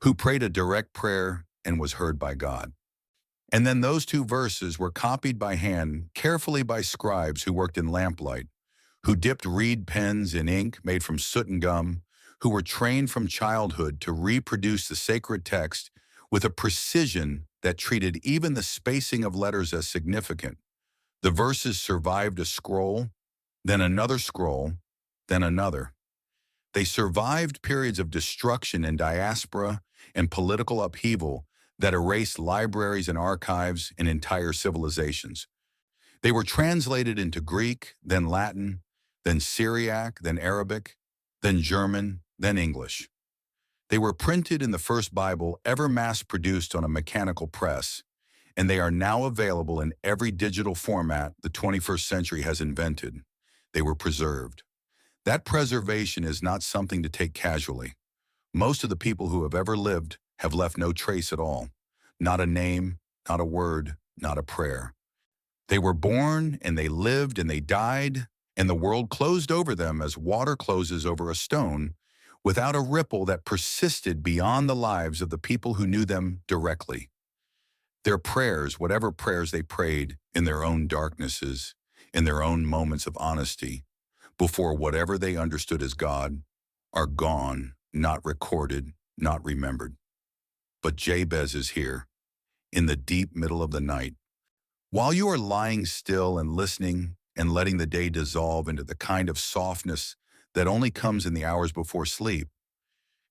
who prayed a direct prayer and was heard by God. And then those 2 verses were copied by hand, carefully by scribes who worked in lamplight, who dipped reed pens in ink made from soot and gum, who were trained from childhood to reproduce the sacred text with a precision that treated even the spacing of letters as significant. The verses survived a scroll, then another scroll, then another. They survived periods of destruction and diaspora and political upheaval that erased libraries and archives and entire civilizations. They were translated into Greek, then Latin, then Syriac, then Arabic, then German, then English. They were printed in the first Bible ever mass-produced on a mechanical press, and they are now available in every digital format the 21st century has invented. They were preserved. That preservation is not something to take casually. Most of the people who have ever lived have left no trace at all. Not a name, not a word, not a prayer. They were born, and they lived, and they died, and the world closed over them as water closes over a stone, without a ripple that persisted beyond the lives of the people who knew them directly. Their prayers, whatever prayers they prayed in their own darknesses, in their own moments of honesty, before whatever they understood as God, are gone, not recorded, not remembered. But Jabez is here, in the deep middle of the night. While you are lying still and listening and letting the day dissolve into the kind of softness that only comes in the hours before sleep,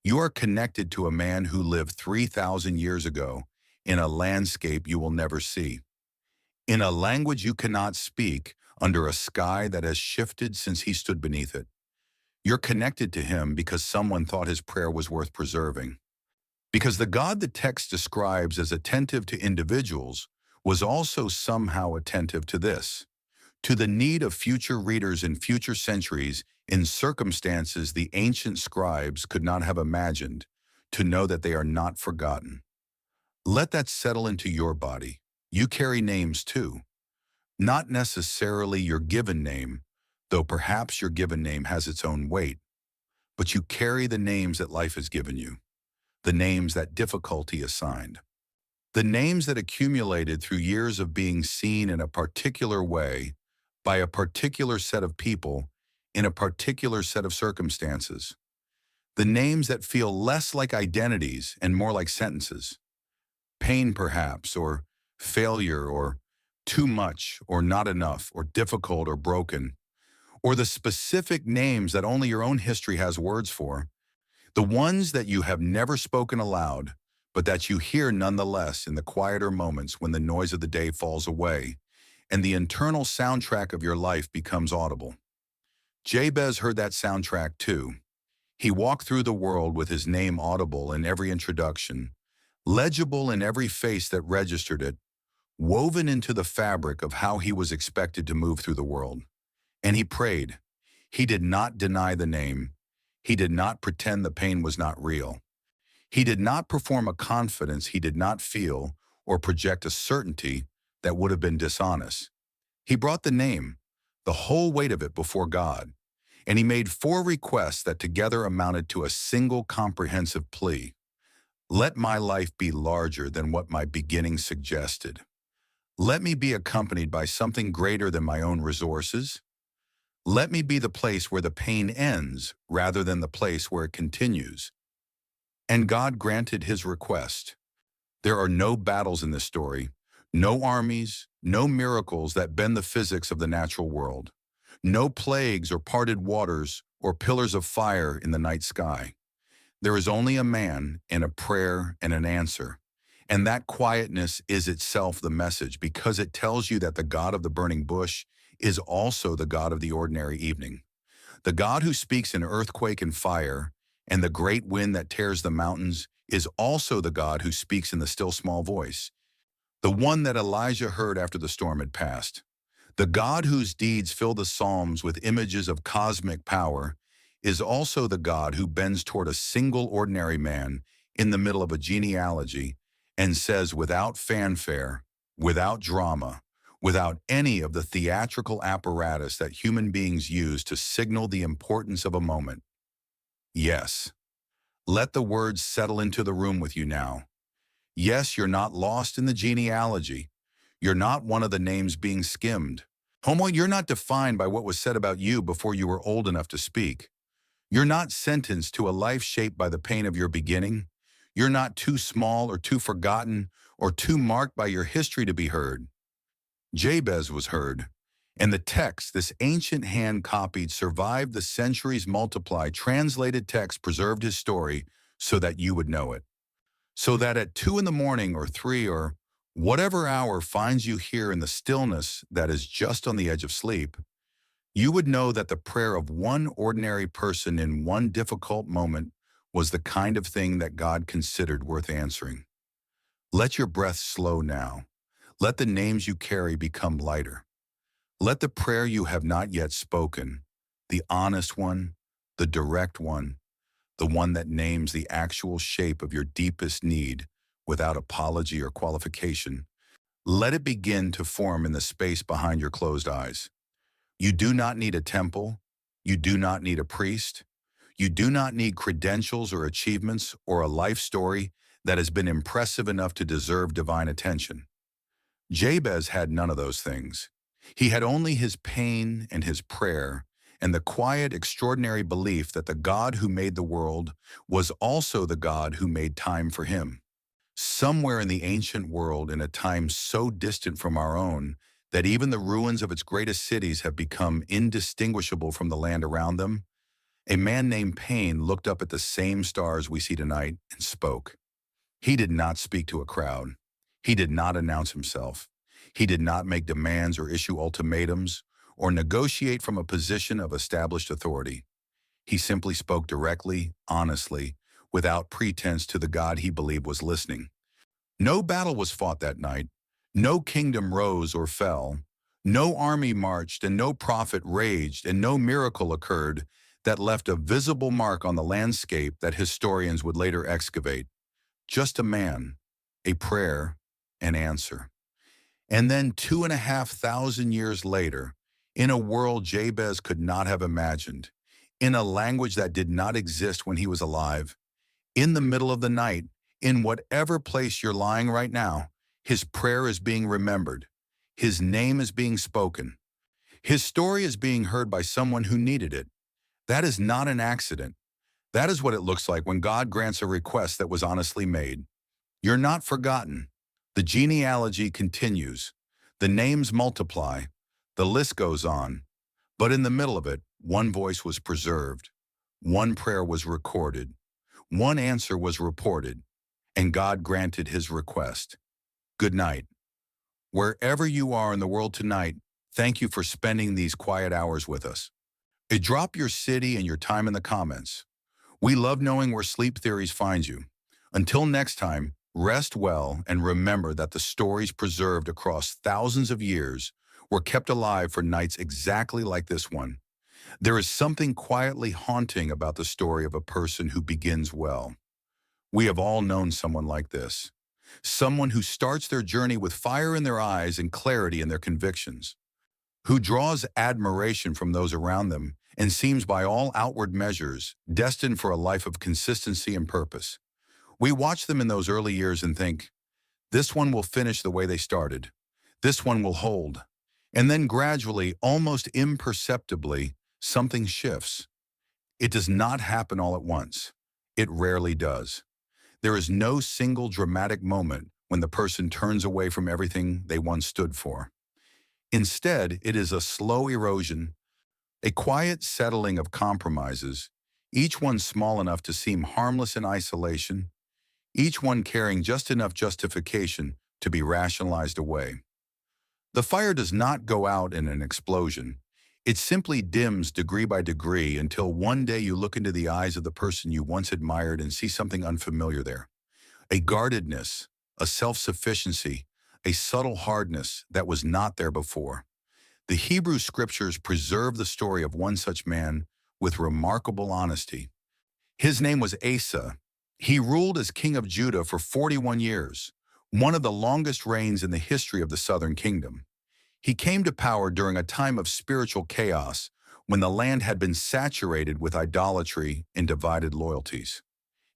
you are connected to a man who lived 3,000 years ago in a landscape you will never see, in a language you cannot speak, under a sky that has shifted since he stood beneath it. You're connected to him because someone thought his prayer was worth preserving. Because the God the text describes as attentive to individuals was also somehow attentive to this, to the need of future readers in future centuries in circumstances the ancient scribes could not have imagined, to know that they are not forgotten. Let that settle into your body. You carry names too. Not necessarily your given name, though perhaps your given name has its own weight, but you carry the names that life has given you, the names that difficulty assigned, the names that accumulated through years of being seen in a particular way by a particular set of people in a particular set of circumstances, the names that feel less like identities and more like sentences, pain perhaps, or failure, or too much, or not enough, or difficult, or broken, or the specific names that only your own history has words for, the ones that you have never spoken aloud, but that you hear nonetheless in the quieter moments when the noise of the day falls away and the internal soundtrack of your life becomes audible. Jabez heard that soundtrack too. He walked through the world with his name audible in every introduction, legible in every face that registered it, woven into the fabric of how he was expected to move through the world. And he prayed. He did not deny the name. He did not pretend the pain was not real. He did not perform a confidence he did not feel or project a certainty that would have been dishonest. He brought the name, the whole weight of it before God, and he made 4 requests that together amounted to a single comprehensive plea. Let my life be larger than what my beginning suggested. Let me be accompanied by something greater than my own resources. Let me be the place where the pain ends rather than the place where it continues. And God granted his request. There are no battles in this story, no armies, no miracles that bend the physics of the natural world, no plagues or parted waters or pillars of fire in the night sky. There is only a man and a prayer and an answer. And that quietness is itself the message, because it tells you that the God of the burning bush is also the God of the ordinary evening. The God who speaks in earthquake and fire and the great wind that tears the mountains is also the God who speaks in the still small voice, the one that Elijah heard after the storm had passed. The God whose deeds fill the Psalms with images of cosmic power is also the God who bends toward a single ordinary man in the middle of a genealogy and says, without fanfare, without drama, without any of the theatrical apparatus that human beings use to signal the importance of a moment, yes. Let the words settle into the room with you now. Yes, you're not lost in the genealogy. You're not one of the names being skimmed. Homo, you're not defined by what was said about you before you were old enough to speak. You're not sentenced to a life shaped by the pain of your beginning. You're not too small or too forgotten or too marked by your history to be heard. Jabez was heard, and the text, this ancient hand-copied, survived the centuries multiply, translated text preserved his story so that you would know it. So that at 2 in the morning or 3 or whatever hour finds you here in the stillness that is just on the edge of sleep, you would know that the prayer of one ordinary person in one difficult moment was the kind of thing that God considered worth answering. Let your breath slow now. Let the names you carry become lighter. Let the prayer you have not yet spoken, the honest one, the direct one, the one that names the actual shape of your deepest need without apology or qualification, let it begin to form in the space behind your closed eyes. You do not need a temple. You do not need a priest. You do not need credentials or achievements or a life story that has been impressive enough to deserve divine attention. Jabez had none of those things. He had only his pain and his prayer and the quiet, extraordinary belief that the God who made the world was also the God who made time for him. Somewhere in the ancient world, in a time so distant from our own that even the ruins of its greatest cities have become indistinguishable from the land around them, a man named Paine looked up at the same stars we see tonight and spoke. He did not speak to a crowd. He did not announce himself. He did not make demands or issue ultimatums or negotiate from a position of established authority. He simply spoke directly, honestly, without pretense to the God he believed was listening. No battle was fought that night. No kingdom rose or fell. No army marched and no prophet raged and no miracle occurred that left a visible mark on the landscape that historians would later excavate. Just a man, a prayer, an answer. And then 2,500 years later, in a world Jabez could not have imagined, in a language that did not exist when he was alive, in the middle of the night, in whatever place you're lying right now, his prayer is being remembered. His name is being spoken. His story is being heard by someone who needed it. That is not an accident. That is what it looks like when God grants a request that was honestly made. You're not forgotten. The genealogy continues. The names multiply. The list goes on. But in the middle of it, one voice was preserved. One prayer was recorded. One answer was reported. And God granted his request. Good night. Wherever you are in the world tonight, thank you for spending these quiet hours with us. Drop your city and your time in the comments. We love knowing where Sleep Theories finds you. Until next time, rest well and remember that the stories preserved across thousands of years were kept alive for nights exactly like this one. There is something quietly haunting about the story of a person who begins well. We have all known someone like this. Someone who starts their journey with fire in their eyes and clarity in their convictions, who draws admiration from those around them and seems by all outward measures destined for a life of consistency and purpose. We watch them in those early years and think, this one will finish the way they started. This one will hold. And then gradually, almost imperceptibly, something shifts. It does not happen all at once. It rarely does. There is no single dramatic moment when the person turns away from everything they once stood for. Instead, it is a slow erosion, a quiet settling of compromises, each one small enough to seem harmless in isolation, each one carrying just enough justification to be rationalized away. The fire does not go out in an explosion. It simply dims degree by degree until one day you look into the eyes of the person you once admired and see something unfamiliar there. A guardedness, a self-sufficiency, a subtle hardness that was not there before. The Hebrew scriptures preserve the story of one such man with remarkable honesty. His name was Asa. He ruled as king of Judah for 41 years, one of the longest reigns in the history of the southern kingdom. He came to power during a time of spiritual chaos when the land had been saturated with idolatry and divided loyalties.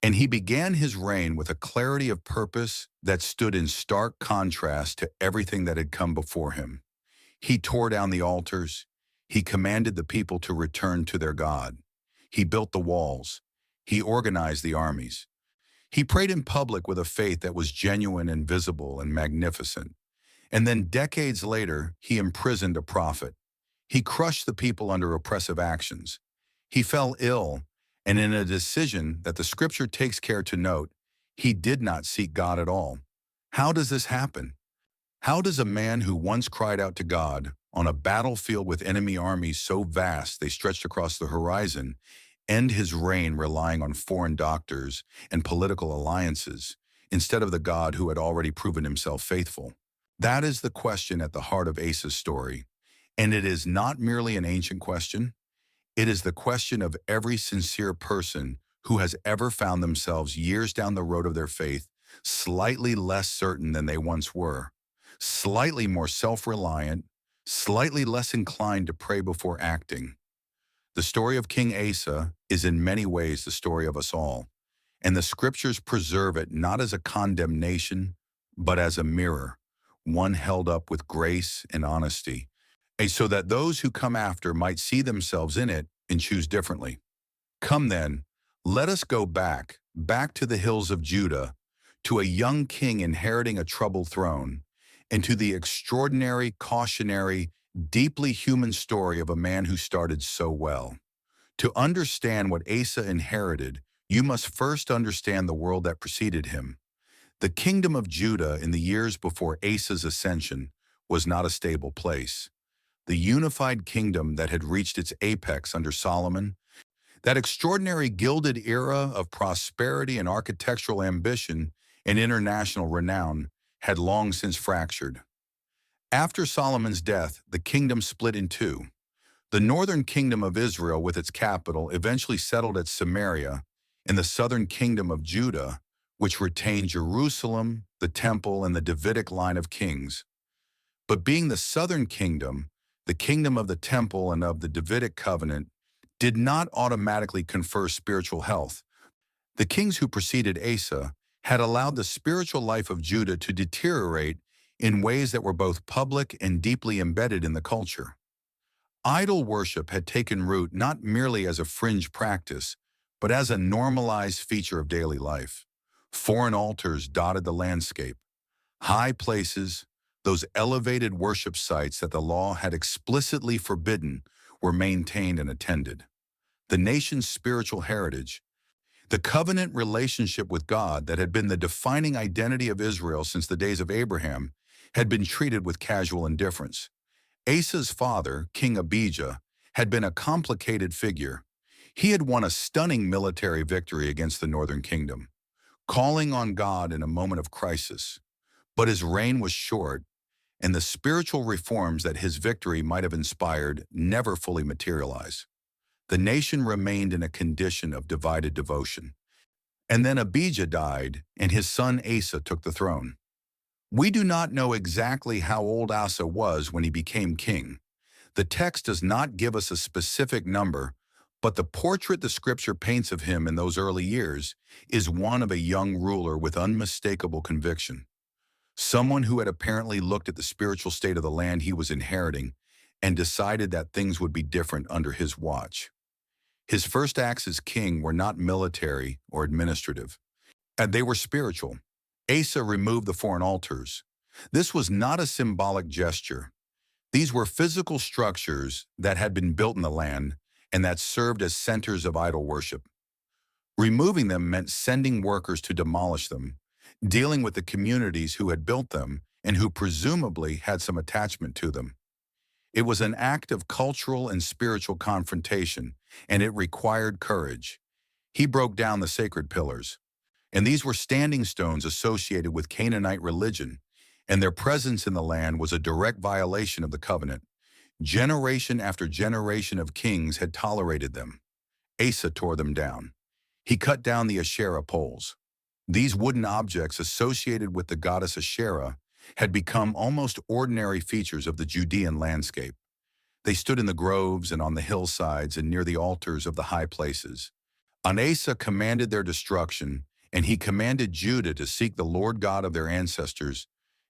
And he began his reign with a clarity of purpose that stood in stark contrast to everything that had come before him. He tore down the altars. He commanded the people to return to their God. He built the walls. He organized the armies. He prayed in public with a faith that was genuine and visible and magnificent. And then decades later, he imprisoned a prophet. He crushed the people under oppressive actions. He fell ill, and in a decision that the scripture takes care to note, he did not seek God at all. How does this happen? How does a man who once cried out to God on a battlefield with enemy armies so vast they stretched across the horizon end his reign relying on foreign doctors and political alliances instead of the God who had already proven himself faithful? That is the question at the heart of Asa's story. And it is not merely an ancient question. It is the question of every sincere person who has ever found themselves years down the road of their faith, slightly less certain than they once were, slightly more self-reliant, slightly less inclined to pray before acting. The story of King Asa is in many ways the story of us all, and the scriptures preserve it not as a condemnation, but as a mirror, one held up with grace and honesty, and so that those who come after might see themselves in it and choose differently. Come then, let us go back to the hills of Judah, to a young king inheriting a troubled throne, and to the extraordinary, cautionary, deeply human story of a man who started so well. To understand what Asa inherited, you must first understand the world that preceded him. The kingdom of Judah in the years before Asa's ascension was not a stable place. The unified kingdom that had reached its apex under Solomon, that extraordinary gilded era of prosperity and architectural ambition and international renown, had long since fractured. After Solomon's death, the kingdom split in two. The northern kingdom of Israel with its capital eventually settled at Samaria, and the southern kingdom of Judah, which retained Jerusalem, the temple, and the Davidic line of kings. But being the southern kingdom, the kingdom of the temple and of the Davidic covenant, did not automatically confer spiritual health. The kings who preceded Asa had allowed the spiritual life of Judah to deteriorate in ways that were both public and deeply embedded in the culture. Idol worship had taken root not merely as a fringe practice, but as a normalized feature of daily life. Foreign altars dotted the landscape. High places, those elevated worship sites that the law had explicitly forbidden, were maintained and attended. The nation's spiritual heritage, the covenant relationship with God that had been the defining identity of Israel since the days of Abraham, had been treated with casual indifference. Asa's father, King Abijah, had been a complicated figure. He had won a stunning military victory against the northern kingdom, calling on God in a moment of crisis. But his reign was short, and the spiritual reforms that his victory might have inspired never fully materialized. The nation remained in a condition of divided devotion. And then Abijah died, and his son Asa took the throne. We do not know exactly how old Asa was when he became king. The text does not give us a specific number, but the portrait the scripture paints of him in those early years is one of a young ruler with unmistakable conviction. Someone who had apparently looked at the spiritual state of the land he was inheriting and decided that things would be different under his watch. His first acts as king were not military or administrative, and they were spiritual. Asa removed the foreign altars. This was not a symbolic gesture. These were physical structures that had been built in the land and that served as centers of idol worship. Removing them meant sending workers to demolish them, dealing with the communities who had built them and who presumably had some attachment to them. It was an act of cultural and spiritual confrontation, and it required courage. He broke down the sacred pillars, and these were standing stones associated with Canaanite religion, and their presence in the land was a direct violation of the covenant. Generation after generation of kings had tolerated them. Asa tore them down. He cut down the Asherah poles. These wooden objects associated with the goddess Asherah had become almost ordinary features of the Judean landscape. They stood in the groves and on the hillsides and near the altars of the high places. And Asa commanded their destruction, and he commanded Judah to seek the Lord God of their ancestors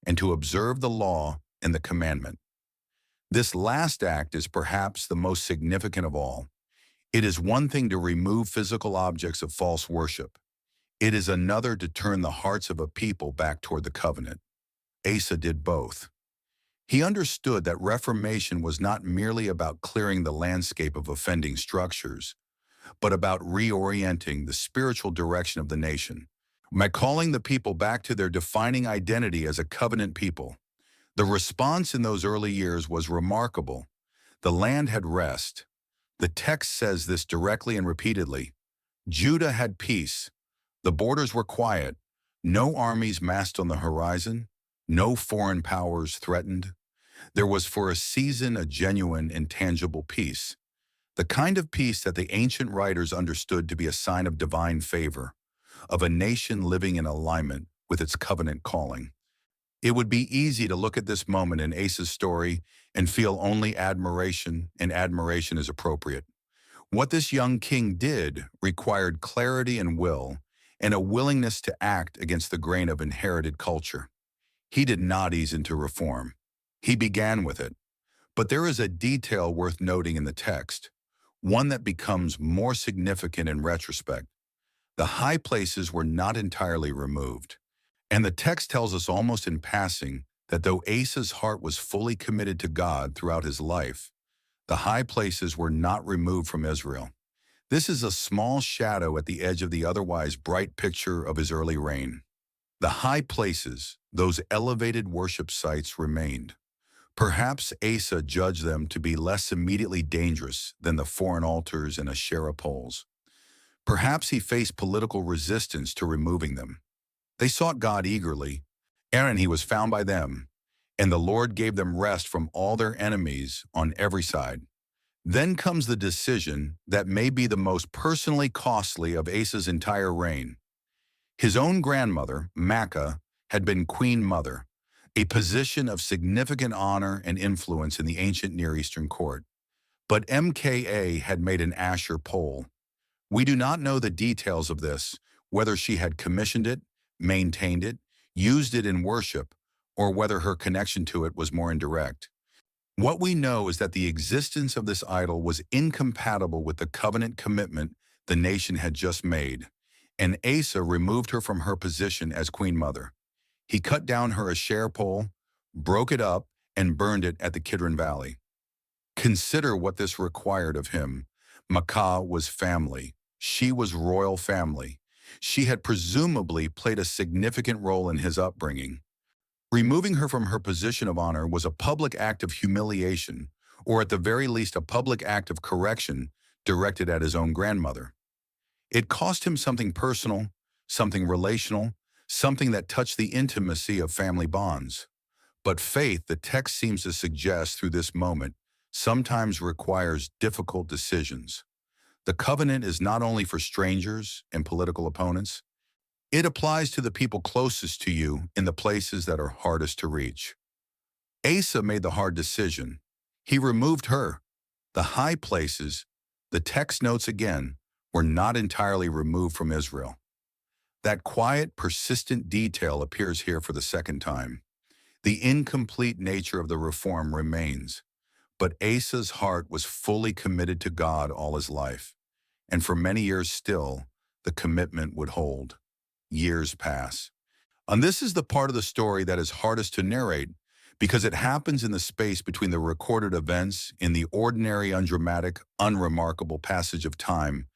and to observe the law and the commandment. This last act is perhaps the most significant of all. It is one thing to remove physical objects of false worship. It is another to turn the hearts of a people back toward the covenant. Asa did both. He understood that reformation was not merely about clearing the landscape of offending structures, but about reorienting the spiritual direction of the nation. By calling the people back to their defining identity as a covenant people, the response in those early years was remarkable. The land had rest. The text says this directly and repeatedly. Judah had peace. The borders were quiet. No armies massed on the horizon. No foreign powers threatened. There was for a season a genuine and tangible peace, the kind of peace that the ancient writers understood to be a sign of divine favor, of a nation living in alignment with its covenant calling. It would be easy to look at this moment in Asa's story and feel only admiration, and admiration is appropriate. What this young king did required clarity and will, and a willingness to act against the grain of inherited culture. He did not ease into reform. He began with it. But there is a detail worth noting in the text, one that becomes more significant in retrospect. The high places were not entirely removed. And the text tells us almost in passing that though Asa's heart was fully committed to God throughout his life, the high places were not removed from Israel. This is a small shadow at the edge of the otherwise bright picture of his early reign. The high places, those elevated worship sites, remained. Perhaps Asa judged them to be less immediately dangerous than the foreign altars and Asherah poles. Perhaps he faced political resistance to removing them. They sought God eagerly, and he was found by them, and the Lord gave them rest from all their enemies on every side. Then comes the decision that may be the most personally costly of Asa's entire reign. His own grandmother, Maacah, had been queen mother, a position of significant honor and influence in the ancient Near Eastern court. But Mka had made an Asher pole. We do not know the details of this, whether she had commissioned it, maintained it, used it in worship, or whether her connection to it was more indirect. What we know is that the existence of this idol was incompatible with the covenant commitment the nation had just made, and Asa removed her from her position as queen mother. He cut down her Asher pole, broke it up, and burned it at the Kidron Valley. Consider what this required of him. Maacah was family. She was royal family. She had presumably played a significant role in his upbringing. Removing her from her position of honor was a public act of humiliation, or at the very least a public act of correction directed at his own grandmother. It cost him something personal, something relational, something that touched the intimacy of family bonds. But faith, the text seems to suggest through this moment, sometimes requires difficult decisions. The covenant is not only for strangers and political opponents, it applies to the people closest to you in the places that are hardest to reach. Asa made the hard decision. He removed her. The high places, the text notes again, were not entirely removed from Israel. That quiet, persistent detail appears here for the second time. The incomplete nature of the reform remains, but Asa's heart was fully committed to God all his life, and for many years still, the commitment would hold. Years pass. And this is the part of the story that is hardest to narrate because it happens in the space between the recorded events in the ordinary, undramatic, unremarkable passage of time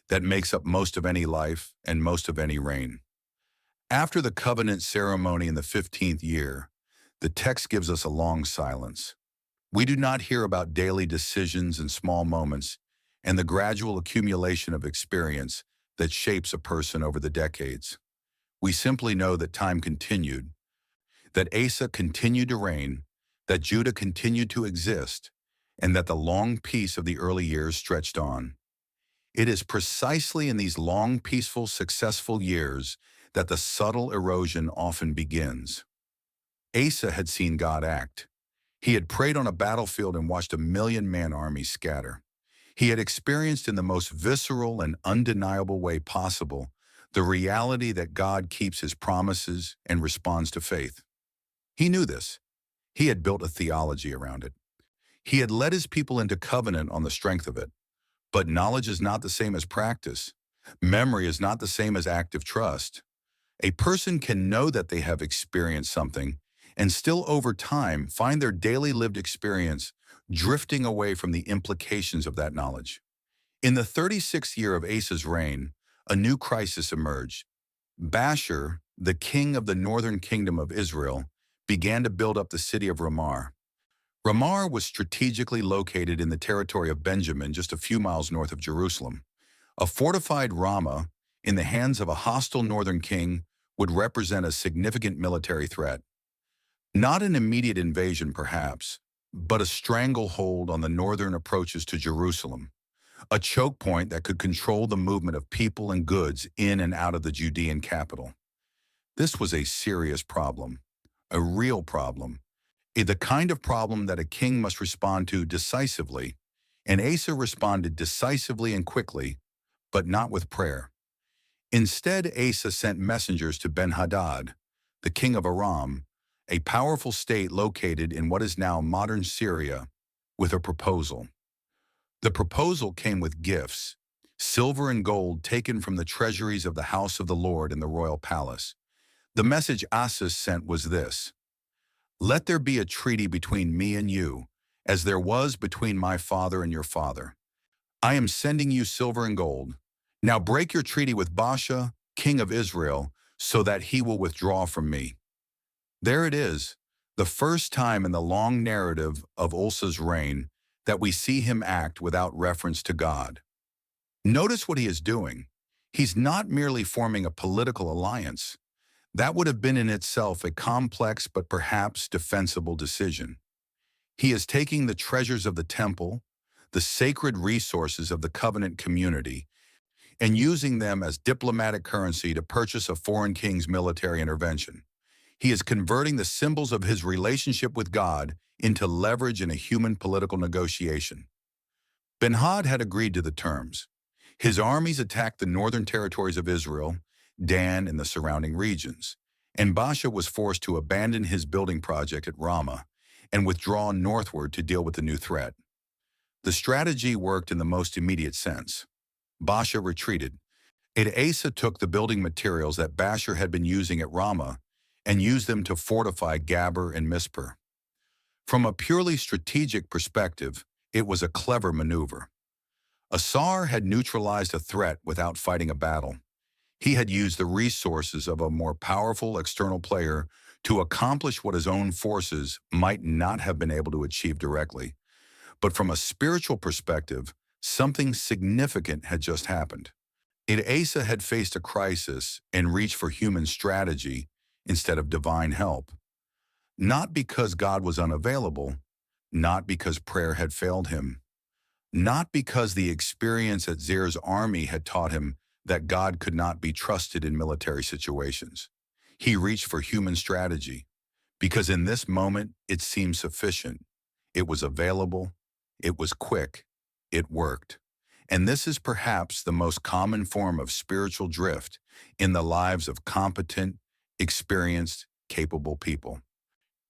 that makes up most of any life and most of any reign. After the covenant ceremony in the 15th year, the text gives us a long silence. We do not hear about daily decisions and small moments and the gradual accumulation of experience that shapes a person over the decades. We simply know that time continued, that Asa continued to reign, that Judah continued to exist, and that the long peace of the early years stretched on. It is precisely in these long, peaceful, successful years that the subtle erosion often begins. Asa had seen God act. He had prayed on a battlefield and watched a million-man army scatter. He had experienced in the most visceral and undeniable way possible the reality that God keeps his promises and responds to faith. He knew this. He had built a theology around it. He had led his people into covenant on the strength of it. But knowledge is not the same as practice. Memory is not the same as active trust. A person can know that they have experienced something and still over time find their daily lived experience drifting away from the implications of that knowledge. In the 36th year of Asa's reign, a new crisis emerged. Baasha, the king of the northern kingdom of Israel, began to build up the city of Ramah. Ramah was strategically located in the territory of Benjamin, just a few miles north of Jerusalem. A fortified Ramah, in the hands of a hostile northern king, would represent a significant military threat. Not an immediate invasion, perhaps, but a stranglehold on the northern approaches to Jerusalem, a choke point that could control the movement of people and goods in and out of the Judean capital. This was a serious problem, a real problem, the kind of problem that a king must respond to decisively, and Asa responded decisively and quickly, but not with prayer. Instead, Asa sent messengers to Ben-Hadad, the king of Aram, a powerful state located in what is now modern Syria, with a proposal. The proposal came with gifts, silver and gold taken from the treasuries of the house of the Lord in the royal palace. The message Asa sent was this: "Let there be a treaty between me and you, as there was between my father and your father. I am sending you silver and gold. Now break your treaty with Baasha, king of Israel, so that he will withdraw from me." There it is, the first time in the long narrative of Asa's reign that we see him act without reference to God. Notice what he is doing. He's not merely forming a political alliance. That would have been in itself a complex but perhaps defensible decision. He is taking the treasures of the temple, the sacred resources of the covenant community, and using them as diplomatic currency to purchase a foreign king's military intervention. He is converting the symbols of his relationship with God into leverage in a human political negotiation. Ben-Hadad had agreed to the terms. His armies attacked the northern territories of Israel, Dan and the surrounding regions, and Baasha was forced to abandon his building project at Ramah and withdraw northward to deal with the new threat. The strategy worked in the most immediate sense. Baasha retreated, and Asa took the building materials that Baasha had been using at Ramah and used them to fortify Gabber and Mizpah. From a purely strategic perspective, it was a clever maneuver. Asa had neutralized a threat without fighting a battle. He had used the resources of a more powerful external player to accomplish what his own forces might not have been able to achieve directly. But from a spiritual perspective, something significant had just happened. Asa had faced a crisis and reached for human strategy instead of divine help. Not because God was unavailable, not because prayer had failed him, not because the experience at Zer's army had taught him that God could not be trusted in military situations. He reached for human strategy because in this moment it seemed sufficient. It was available, it was quick, it worked. And this is perhaps the most common form of spiritual drift in the lives of competent, experienced, capable people.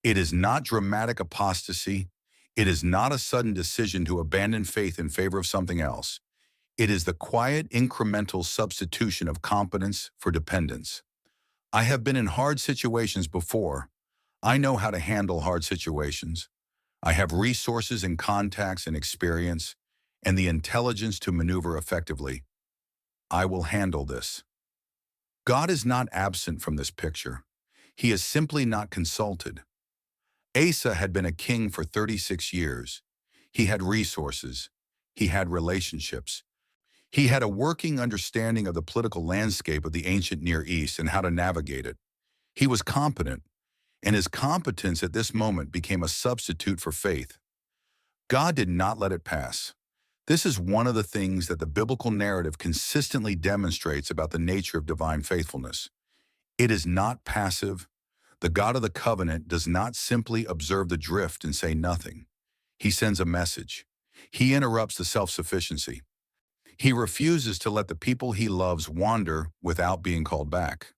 It is not dramatic apostasy. It is not a sudden decision to abandon faith in favor of something else. It is the quiet, incremental substitution of competence for dependence. I have been in hard situations before. I know how to handle hard situations. I have resources and contacts and experience and the intelligence to maneuver effectively. I will handle this. God is not absent from this picture. He is simply not consulted. Asa had been a king for 36 years. He had resources. He had relationships. He had a working understanding of the political landscape of the ancient Near East and how to navigate it. He was competent, and his competence at this moment became a substitute for faith. God did not let it pass. This is one of the things that the biblical narrative consistently demonstrates about the nature of divine faithfulness. It is not passive. The God of the covenant does not simply observe the drift and say nothing. He sends a message. He interrupts the self-sufficiency. He refuses to let the people he loves wander without being called back.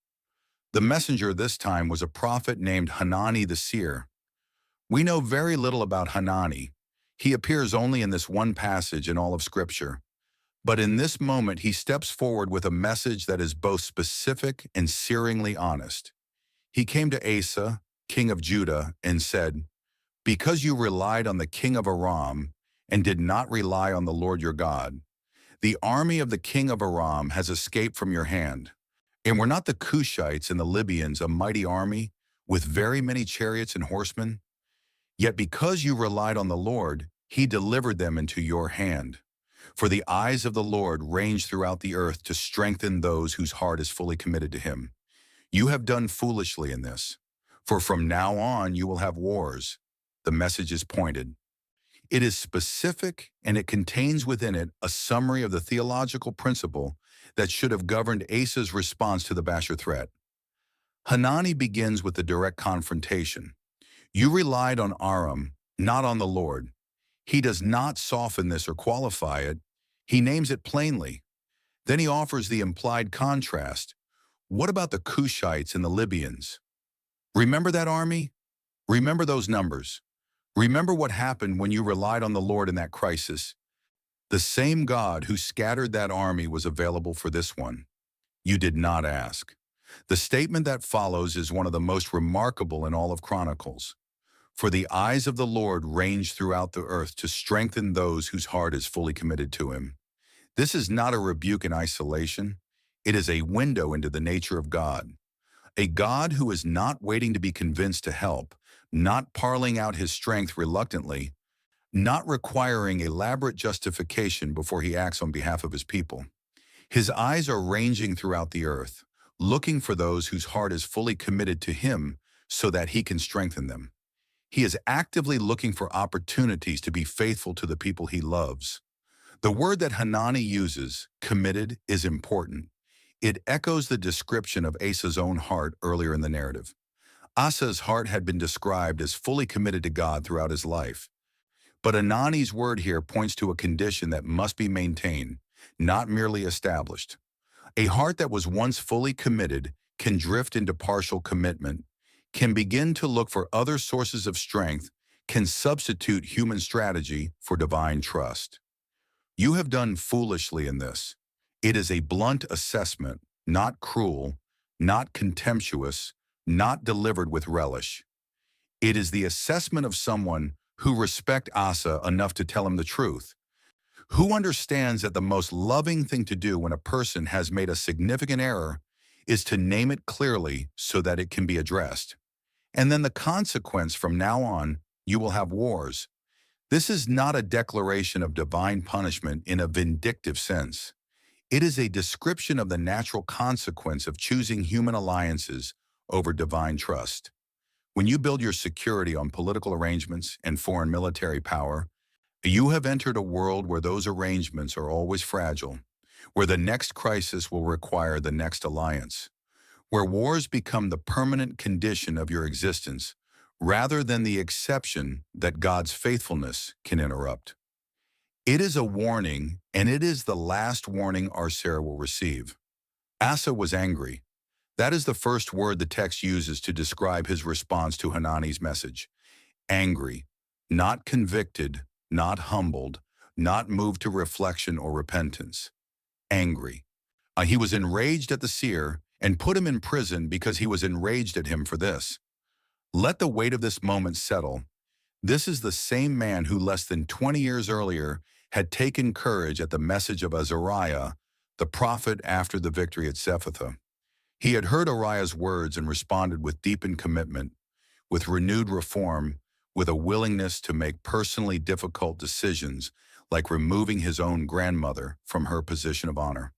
The messenger this time was a prophet named Hanani the seer. We know very little about Hanani. He appears only in this one passage in all of Scripture. But in this moment, he steps forward with a message that is both specific and searingly honest. He came to Asa, king of Judah, and said, "Because you relied on the king of Aram and did not rely on the Lord your God, the army of the king of Aram has escaped from your hand. And were not the Cushites and the Libyans a mighty army with very many chariots and horsemen? Yet because you relied on the Lord, he delivered them into your hand. For the eyes of the Lord range throughout the earth to strengthen those whose heart is fully committed to him. You have done foolishly in this. For from now on you will have wars." The message is pointed. It is specific, and it contains within it a summary of the theological principle that should have governed Asa's response to the Basher threat. Hanani begins with the direct confrontation. You relied on Aram, not on the Lord. He does not soften this or qualify it. He names it plainly. Then he offers the implied contrast. What about the Cushites and the Libyans? Remember that army? Remember those numbers. Remember what happened when you relied on the Lord in that crisis. The same God who scattered that army was available for this one. You did not ask. The statement that follows is one of the most remarkable in all of Chronicles. For the eyes of the Lord range throughout the earth to strengthen those whose heart is fully committed to him. This is not a rebuke in isolation. It is a window into the nature of God. A God who is not waiting to be convinced to help, not parling out his strength reluctantly, not requiring elaborate justification before he acts on behalf of his people. His eyes are ranging throughout the earth, looking for those whose heart is fully committed to him so that he can strengthen them. He is actively looking for opportunities to be faithful to the people he loves. The word that Hanani uses, committed, is important. It echoes the description of Asa's own heart earlier in the narrative. Asa's heart had been described as fully committed to God throughout his life. But Hanani's word here points to a condition that must be maintained, not merely established. A heart that was once fully committed can drift into partial commitment, can begin to look for other sources of strength, can substitute human strategy for divine trust. You have done foolishly in this. It is a blunt assessment, not cruel, not contemptuous, not delivered with relish. It is the assessment of someone who respects Asa enough to tell him the truth, who understands that the most loving thing to do when a person has made a significant error is to name it clearly so that it can be addressed. And then the consequence from now on, you will have wars. This is not a declaration of divine punishment in a vindictive sense. It is a description of the natural consequence of choosing human alliances over divine trust. When you build your security on political arrangements and foreign military power, you have entered a world where those arrangements are always fragile, where the next crisis will require the next alliance, where wars become the permanent condition of your existence rather than the exception that God's faithfulness can interrupt. It is a warning, and it is the last warning Arcera will receive. Asa was angry. That is the first word the text uses to describe his response to Hanani's message. Angry, not convicted, not humbled, not moved to reflection or repentance. Angry. He was enraged at the seer and put him in prison because he was enraged at him for this. Let the weight of this moment settle. This is the same man who less than 20 years earlier had taken courage at the message of Azariah, the prophet after the victory at Zephathah. He had heard Uriah's words and responded with deepened commitment, with renewed reform, with a willingness to make personally difficult decisions like removing his own grandmother from her position of honor.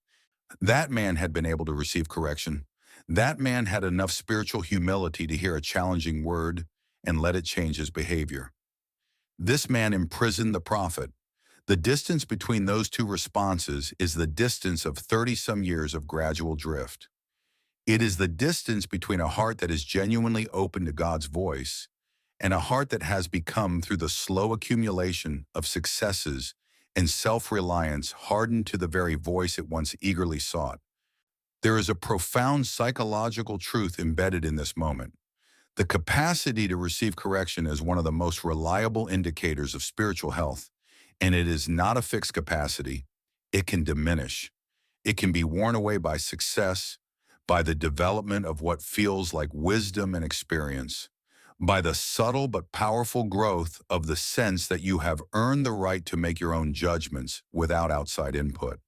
That man had been able to receive correction. That man had enough spiritual humility to hear a challenging word and let it change his behavior. This man imprisoned the prophet. The distance between those two responses is the distance of 30-some years of gradual drift. It is the distance between a heart that is genuinely open to God's voice and a heart that has become, through the slow accumulation of successes and self-reliance, hardened to the very voice it once eagerly sought. There is a profound psychological truth embedded in this moment. The capacity to receive correction is one of the most reliable indicators of spiritual health, and it is not a fixed capacity. It can diminish. It can be worn away by success, by the development of what feels like wisdom and experience. by the subtle but powerful growth of the sense that you have earned the right to make your own judgments without outside input.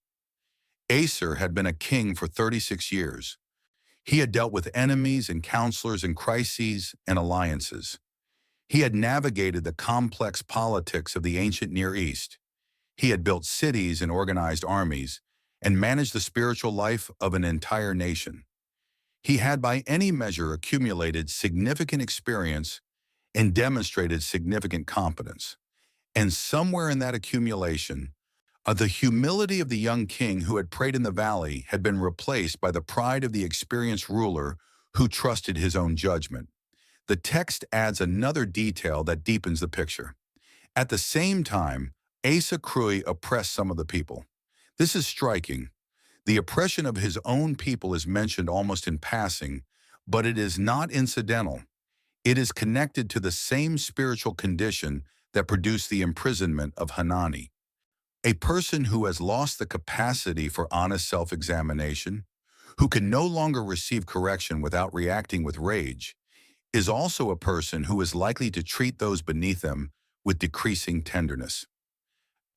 Asa had been a king for 36 years. He had dealt with enemies and counselors and crises and alliances. He had navigated the complex politics of the ancient Near East. He had built cities and organized armies and managed the spiritual life of an entire nation. He had by any measure accumulated significant experience and demonstrated significant competence. And somewhere in that accumulation, the humility of the young king who had prayed in the valley had been replaced by the pride of the experienced ruler who trusted his own judgment. The text adds another detail that deepens the picture. At the same time, Asa Krui oppressed some of the people. This is striking. The oppression of his own people is mentioned almost in passing, but it is not incidental. It is connected to the same spiritual condition that produced the imprisonment of Hanani. A person who has lost the capacity for honest self-examination, who can no longer receive correction without reacting with rage, is also a person who is likely to treat those beneath them with decreasing tenderness.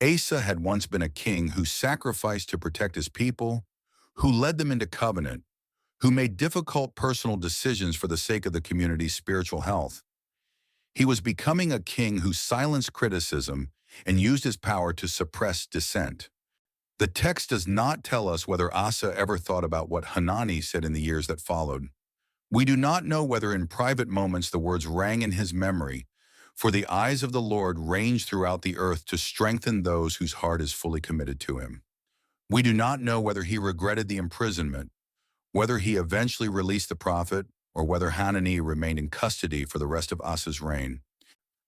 Asa had once been a king who sacrificed to protect his people, who led them into covenant, who made difficult personal decisions for the sake of the community's spiritual health. He was becoming a king who silenced criticism and used his power to suppress dissent. The text does not tell us whether Asa ever thought about what Hanani said in the years that followed. We do not know whether in private moments the words rang in his memory, for the eyes of the Lord range throughout the earth to strengthen those whose heart is fully committed to him. We do not know whether he regretted the imprisonment, whether he eventually released the prophet, or whether Hanani remained in custody for the rest of Asa's reign.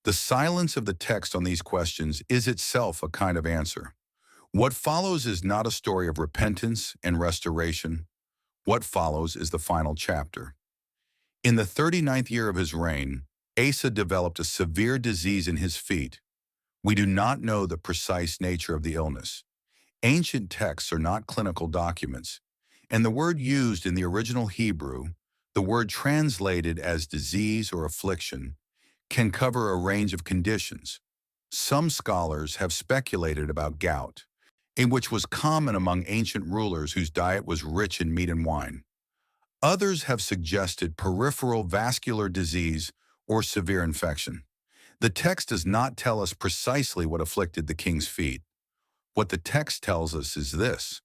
The silence of the text on these questions is itself a kind of answer. What follows is not a story of repentance and restoration. What follows is the final chapter. In the 39th year of his reign, Asa developed a severe disease in his feet. We do not know the precise nature of the illness. Ancient texts are not clinical documents, and the word used in the original Hebrew, the word translated as disease or affliction, can cover a range of conditions. Some scholars have speculated about gout, which was common among ancient rulers whose diet was rich in meat and wine. Others have suggested peripheral vascular disease or severe infection. The text does not tell us precisely what afflicted the king's feet. What the text tells us is this: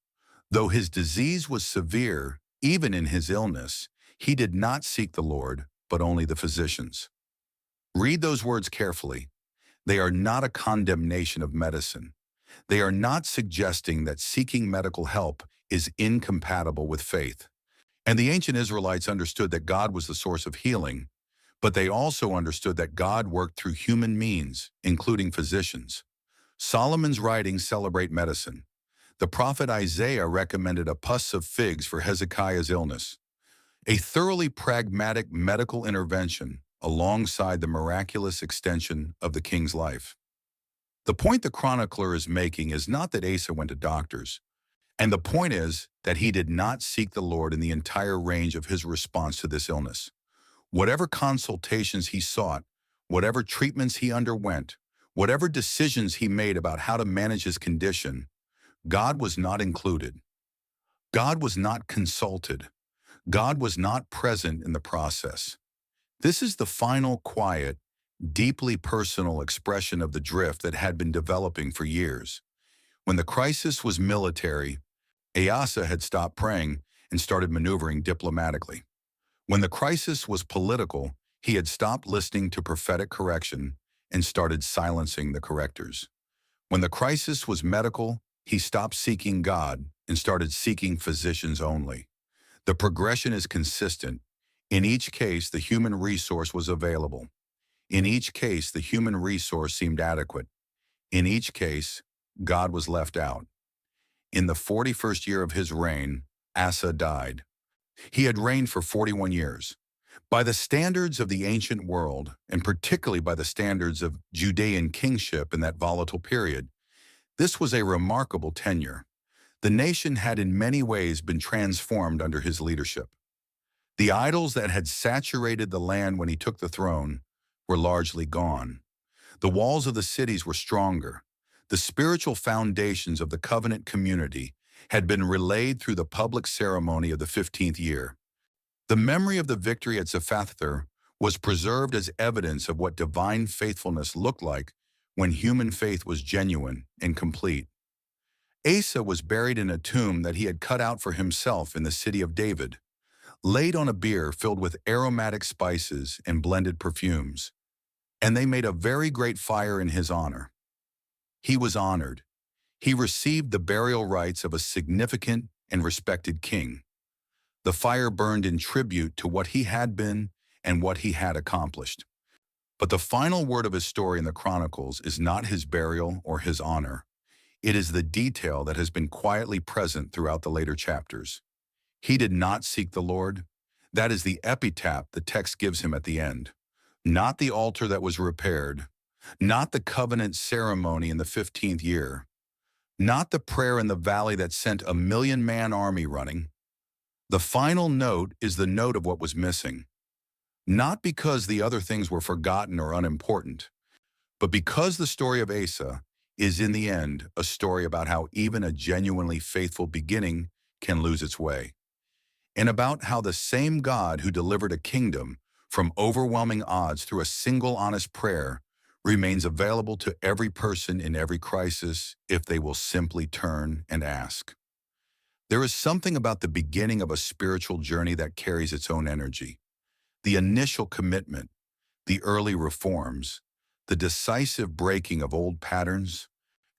though his disease was severe, even in his illness, he did not seek the Lord, but only the physicians. Read those words carefully. They are not a condemnation of medicine. They are not suggesting that seeking medical help is incompatible with faith. And the ancient Israelites understood that God was the source of healing, but they also understood that God worked through human means, including physicians. Solomon's writings celebrate medicine. The prophet Isaiah recommended a pus of figs for Hezekiah's illness, a thoroughly pragmatic medical intervention alongside the miraculous extension of the king's life. The point the chronicler is making is not that Asa went to doctors, and the point is that he did not seek the Lord in the entire range of his response to this illness. Whatever consultations he sought, whatever treatments he underwent, whatever decisions he made about how to manage his condition, God was not included. God was not consulted. God was not present in the process. This is the final, quiet, deeply personal expression of the drift that had been developing for years. When the crisis was military, Asa had stopped praying and started maneuvering diplomatically. When the crisis was political, he had stopped listening to prophetic correction and started silencing the correctors. When the crisis was medical, he stopped seeking God and started seeking physicians only. The progression is consistent. In each case, the human resource was available. In each case, the human resource seemed adequate. In each case, God was left out. In the 41st year of his reign, Asa died. He had reigned for 41 years. By the standards of the ancient world, and particularly by the standards of Judean kingship in that volatile period, this was a remarkable tenure. The nation had in many ways been transformed under his leadership. The idols that had saturated the land when he took the throne were largely gone. The walls of the cities were stronger. The spiritual foundations of the covenant community had been relayed through the public ceremony of the 15th year. The memory of the victory at Zaphathar was preserved as evidence of what divine faithfulness looked like when human faith was genuine and complete. Asa was buried in a tomb that he had cut out for himself in the city of David, laid on a bier filled with aromatic spices and blended perfumes, and they made a very great fire in his honor. He was honored. He received the burial rites of a significant and respected king. The fire burned in tribute to what he had been and what he had accomplished. But the final word of his story in the Chronicles is not his burial or his honor. It is the detail that has been quietly present throughout the later chapters. He did not seek the Lord. That is the epitaph the text gives him at the end. Not the altar that was repaired, not the covenant ceremony in the 15th year, not the prayer in the valley that sent a 1,000,000-man army running. The final note is the note of what was missing. Not because the other things were forgotten or unimportant, but because the story of Asa is in the end a story about how even a genuinely faithful beginning can lose its way, and about how the same God who delivered a kingdom from overwhelming odds through a single honest prayer remains available to every person in every crisis if they will simply turn and ask. There is something about the beginning of a spiritual journey that carries its own energy. The initial commitment, the early reforms, the decisive breaking of old patterns,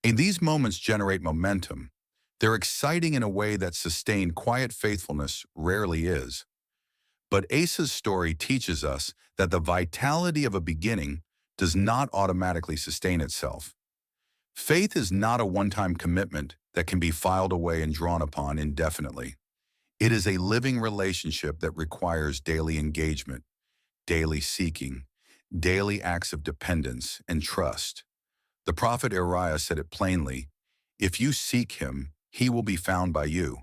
and these moments generate momentum. They're exciting in a way that sustained quiet faithfulness rarely is. But Asa's story teaches us that the vitality of a beginning does not automatically sustain itself. Faith is not a one-time commitment that can be filed away and drawn upon indefinitely. It is a living relationship that requires daily engagement, daily seeking, daily acts of dependence and trust. The prophet Uriah said it plainly, "If you seek him, he will be found by you."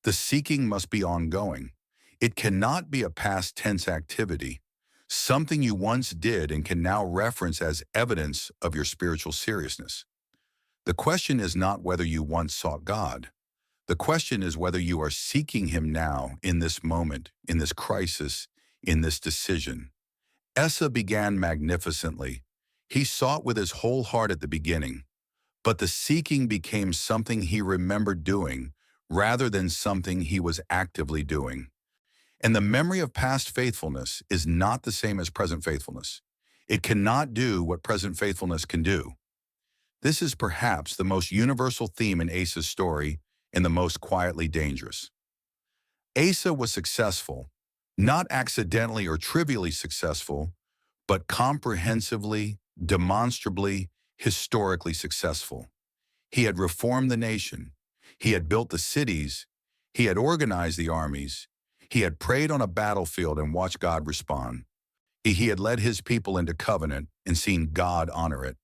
The seeking must be ongoing. It cannot be a past tense activity, something you once did and can now reference as evidence of your spiritual seriousness. The question is not whether you once sought God. The question is whether you are seeking him now in this moment, in this crisis, in this decision. Asa began magnificently. He sought with his whole heart at the beginning, but the seeking became something he remembered doing rather than something he was actively doing. And the memory of past faithfulness is not the same as present faithfulness. It cannot do what present faithfulness can do. This is perhaps the most universal theme in Asa's story and the most quietly dangerous. Asa was successful, not accidentally or trivially successful, but comprehensively, demonstrably, historically successful. He had reformed the nation. He had built the cities. He had organized the armies. He had prayed on a battlefield and watched God respond. He had led his people into covenant and seen God honor it.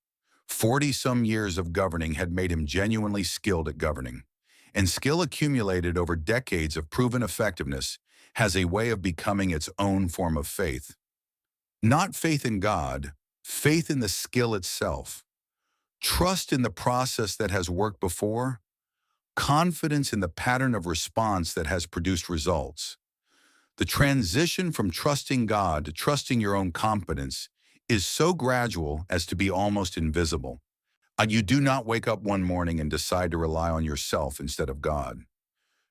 40-some years of governing had made him genuinely skilled at governing, and skill accumulated over decades of proven effectiveness has a way of becoming its own form of faith. Not faith in God, faith in the skill itself. Trust in the process that has worked before, confidence in the pattern of response that has produced results. The transition from trusting God to trusting your own competence is so gradual as to be almost invisible. You do not wake up one morning and decide to rely on yourself instead of God.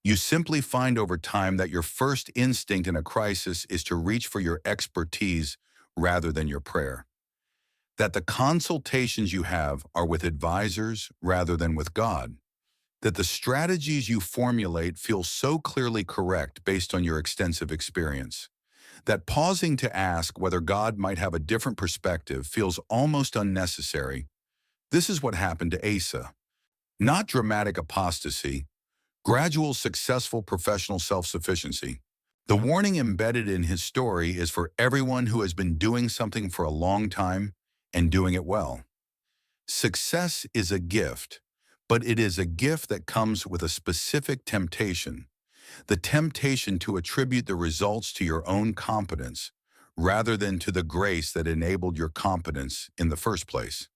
You simply find over time that your first instinct in a crisis is to reach for your expertise rather than your prayer. That the consultations you have are with advisors rather than with God. That the strategies you formulate feel so clearly correct based on your extensive experience, that pausing to ask whether God might have a different perspective feels almost unnecessary. This is what happened to Asa. Not dramatic apostasy, gradual successful professional self-sufficiency. The warning embedded in his story is for everyone who has been doing something for a long time and doing it well. Success is a gift, but it is a gift that comes with a specific temptation. The temptation to attribute the results to your own competence rather than to the grace that enabled your competence in the first place.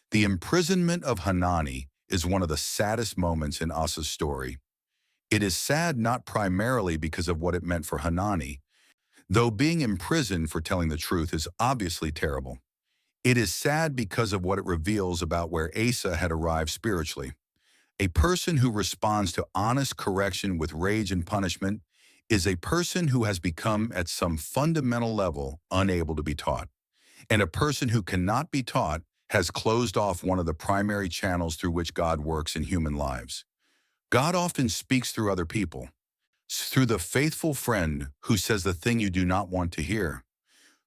The imprisonment of Hanani is one of the saddest moments in Asa's story. It is sad not primarily because of what it meant for Hanani, though being imprisoned for telling the truth is obviously terrible. It is sad because of what it reveals about where Asa had arrived spiritually. A person who responds to honest correction with rage and punishment is a person who has become at some fundamental level unable to be taught. And a person who cannot be taught has closed off one of the primary channels through which God works in human lives. God often speaks through other people, through the faithful friend who says the thing you do not want to hear,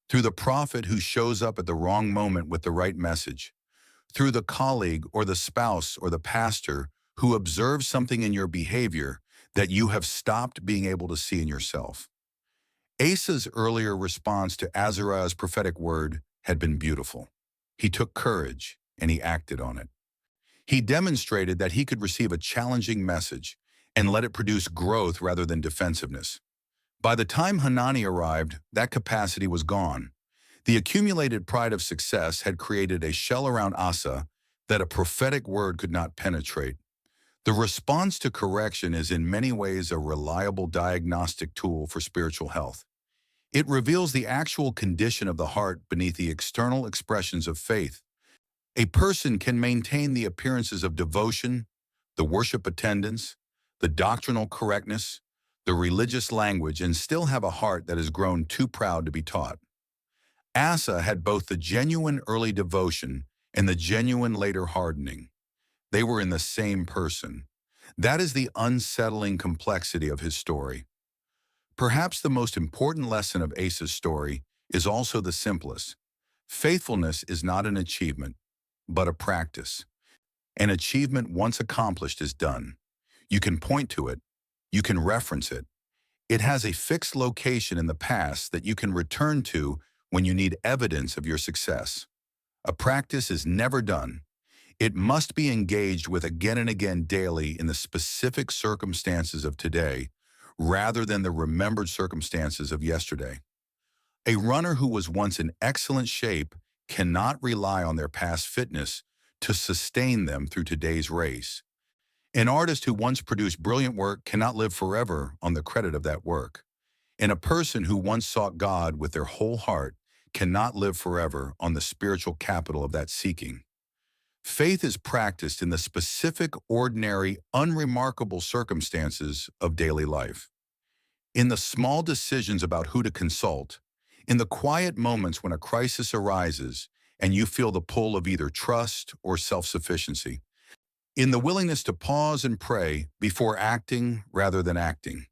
through the prophet who shows up at the wrong moment with the right message, through the colleague or the spouse or the pastor who observes something in your behavior that you have stopped being able to see in yourself. Asa's earlier response to Azariah's prophetic word had been beautiful. He took courage and he acted on it. He demonstrated that he could receive a challenging message and let it produce growth rather than defensiveness. By the time Hanani arrived, that capacity was gone. The accumulated pride of success had created a shell around Asa that a prophetic word could not penetrate. The response to correction is in many ways a reliable diagnostic tool for spiritual health. It reveals the actual condition of the heart beneath the external expressions of faith. A person can maintain the appearances of devotion, the worship attendance, the doctrinal correctness, the religious language, and still have a heart that has grown too proud to be taught. Asa had both the genuine early devotion and the genuine later hardening. They were in the same person. That is the unsettling complexity of his story. Perhaps the most important lesson of Asa's story is also the simplest. Faithfulness is not an achievement, but a practice. An achievement once accomplished is done. You can point to it. You can reference it. It has a fixed location in the past that you can return to when you need evidence of your success. A practice is never done. It must be engaged with again and again daily in the specific circumstances of today, rather than the remembered circumstances of yesterday. A runner who was once in excellent shape cannot rely on their past fitness to sustain them through today's race. An artist who once produced brilliant work cannot live forever on the credit of that work. And a person who once sought God with their whole heart cannot live forever on the spiritual capital of that seeking. Faith is practiced in the specific, ordinary, unremarkable circumstances of daily life. In the small decisions about who to consult, in the quiet moments when a crisis arises and you feel the pull of either trust or self-sufficiency, in the willingness to pause and pray before acting rather than acting,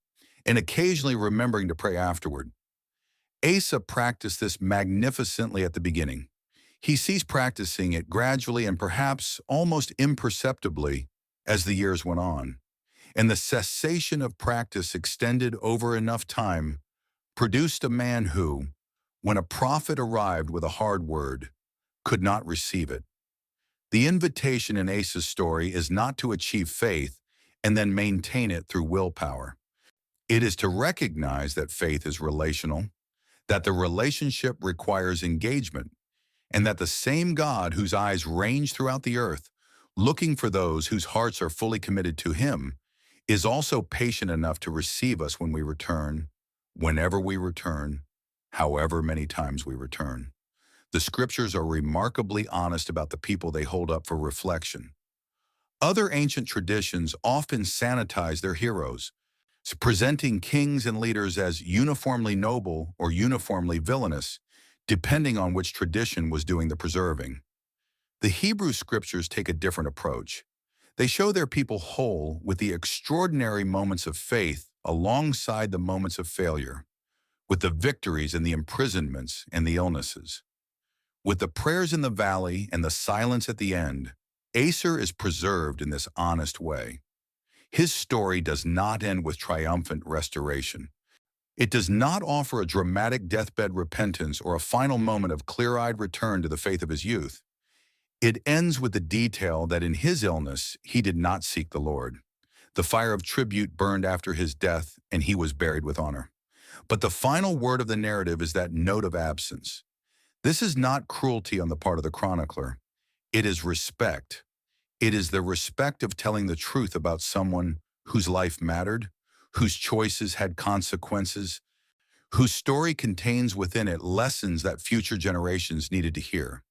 and occasionally remembering to pray afterward. Asa practiced this magnificently at the beginning. He ceased practicing it gradually and perhaps almost imperceptibly as the years went on. And the cessation of practice extended over enough time produced a man who, when a prophet arrived with a hard word, could not receive it. The invitation in Asa's story is not to achieve faith and then maintain it through willpower. It is to recognize that faith is relational, that the relationship requires engagement, and that the same God whose eyes range throughout the earth, looking for those whose hearts are fully committed to Him, is also patient enough to receive us when we return, whenever we return, however many times we return. The scriptures are remarkably honest about the people they hold up for reflection. Other ancient traditions often sanitize their heroes, presenting kings and leaders as uniformly noble or uniformly villainous, depending on which tradition was doing the preserving. The Hebrew scriptures take a different approach. They show their people whole with the extraordinary moments of faith alongside the moments of failure, with the victories and the imprisonments and the illnesses. With the prayers in the valley and the silence at the end, Aser is preserved in this honest way. His story does not end with triumphant restoration. It does not offer a dramatic deathbed repentance or a final moment of clear-eyed return to the faith of his youth. It ends with the detail that in his illness, he did not seek the Lord. The fire of tribute burned after his death, and he was buried with honor. But the final word of the narrative is that note of absence. This is not cruelty on the part of the chronicler. It is respect. It is the respect of telling the truth about someone whose life mattered, whose choices had consequences, whose story contains within it lessons that future generations needed to hear.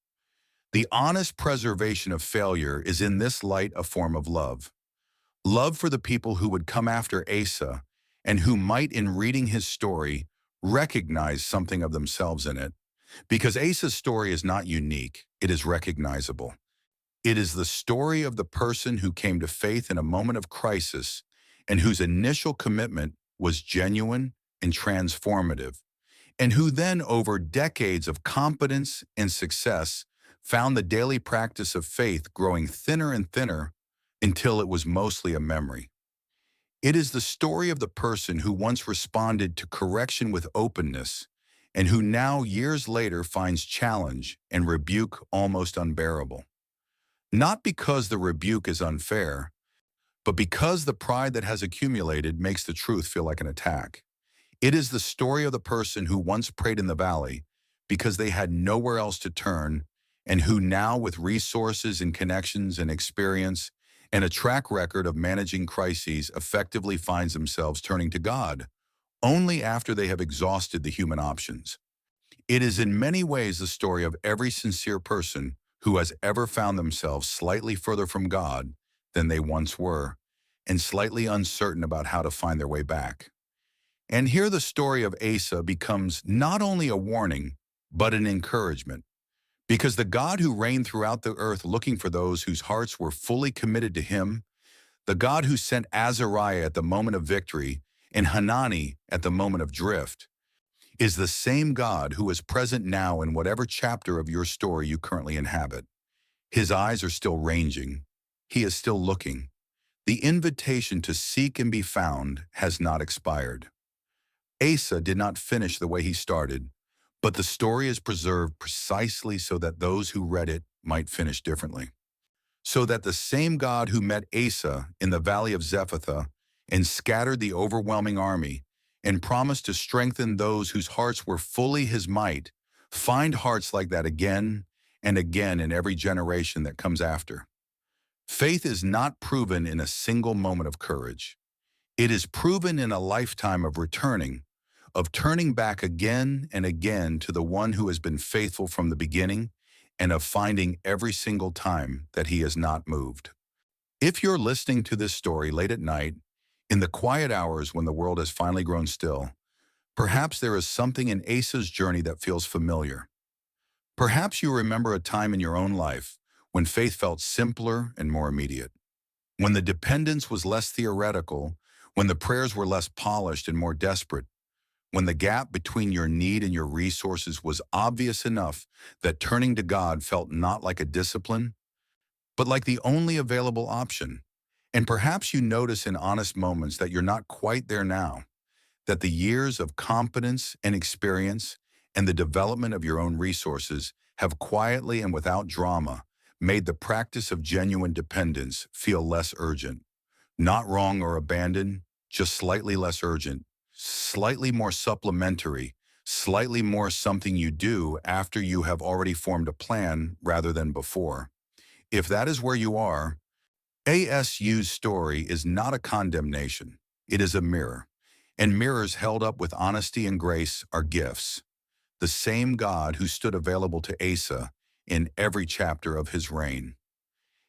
The honest preservation of failure is in this light a form of love. Love for the people who would come after Asa and who might, in reading his story, recognize something of themselves in it. Because Asa's story is not unique, it is recognizable. It is the story of the person who came to faith in a moment of crisis and whose initial commitment was genuine and transformative, and who then, over decades of competence and success, found the daily practice of faith growing thinner and thinner until it was mostly a memory. It is the story of the person who once responded to correction with openness and who now, years later, finds challenge and rebuke almost unbearable. Not because the rebuke is unfair, but because the pride that has accumulated makes the truth feel like an attack. It is the story of the person who once prayed in the valley because they had nowhere else to turn, and who now, with resources and connections and experience and a track record of managing crises, effectively finds themselves turning to God only after they have exhausted the human options. It is in many ways the story of every sincere person who has ever found themselves slightly further from God than they once were, and slightly uncertain about how to find their way back. And here the story of Asa becomes not only a warning, but an encouragement. Because the God who reigned throughout the earth looking for those whose hearts were fully committed to him, the God who sent Azariah at the moment of victory and Hanani at the moment of drift, is the same God who is present now in whatever chapter of your story you currently inhabit. His eyes are still ranging. He is still looking. The invitation to seek and be found has not expired. Asa did not finish the way he started, but the story is preserved precisely so that those who read it might finish differently. So that the same God who met Asa in the valley of Zephathah and scattered the overwhelming army and promised to strengthen those whose hearts were fully his might, find hearts like that again and again in every generation that comes after. Faith is not proven in a single moment of courage. It is proven in a lifetime of returning, of turning back again and again to the one who has been faithful from the beginning, and of finding every single time that he has not moved. If you're listening to this story late at night, in the quiet hours when the world has finally grown still, perhaps there is something in Asa's journey that feels familiar. Perhaps you remember a time in your own life when faith felt simpler and more immediate, when the dependence was less theoretical, when the prayers were less polished and more desperate, when the gap between your need and your resources was obvious enough that turning to God felt not like a discipline, but like the only available option. And perhaps you notice in honest moments that you're not quite there now, that the years of competence and experience and the development of your own resources have quietly and without drama made the practice of genuine dependence feel less urgent. Not wrong or abandoned, just slightly less urgent, slightly more supplementary, slightly more something you do after you have already formed a plan rather than before. If that is where you are, ASU's story is not a condemnation. It is a mirror. And mirrors held up with honesty and grace are gifts. The same God who stood available to Asa in every chapter of his reign.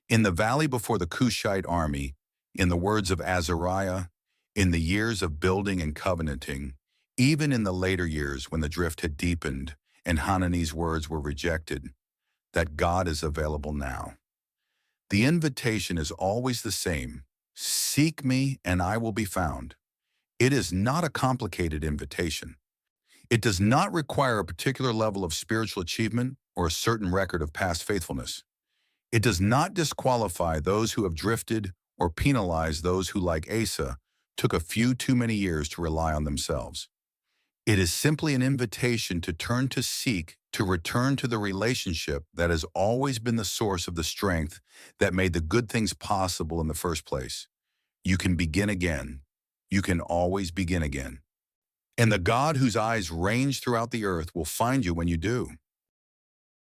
In the valley before the Cushite army, in the words of Azariah, in the years of building and covenanting, even in the later years when the drift had deepened and Hanani's words were rejected, that God is available now. The invitation is always the same. Seek me and I will be found. It is not a complicated invitation. It does not require a particular level of spiritual achievement or a certain record of past faithfulness. It does not disqualify those who have drifted or penalize those who, like Asa, took a few too many years to rely on themselves. It is simply an invitation to turn to seek, to return to the relationship that has always been the source of the strength that made the good things possible in the first place. You can begin again. You can always begin again. And the God whose eyes range throughout the earth will find you when you do.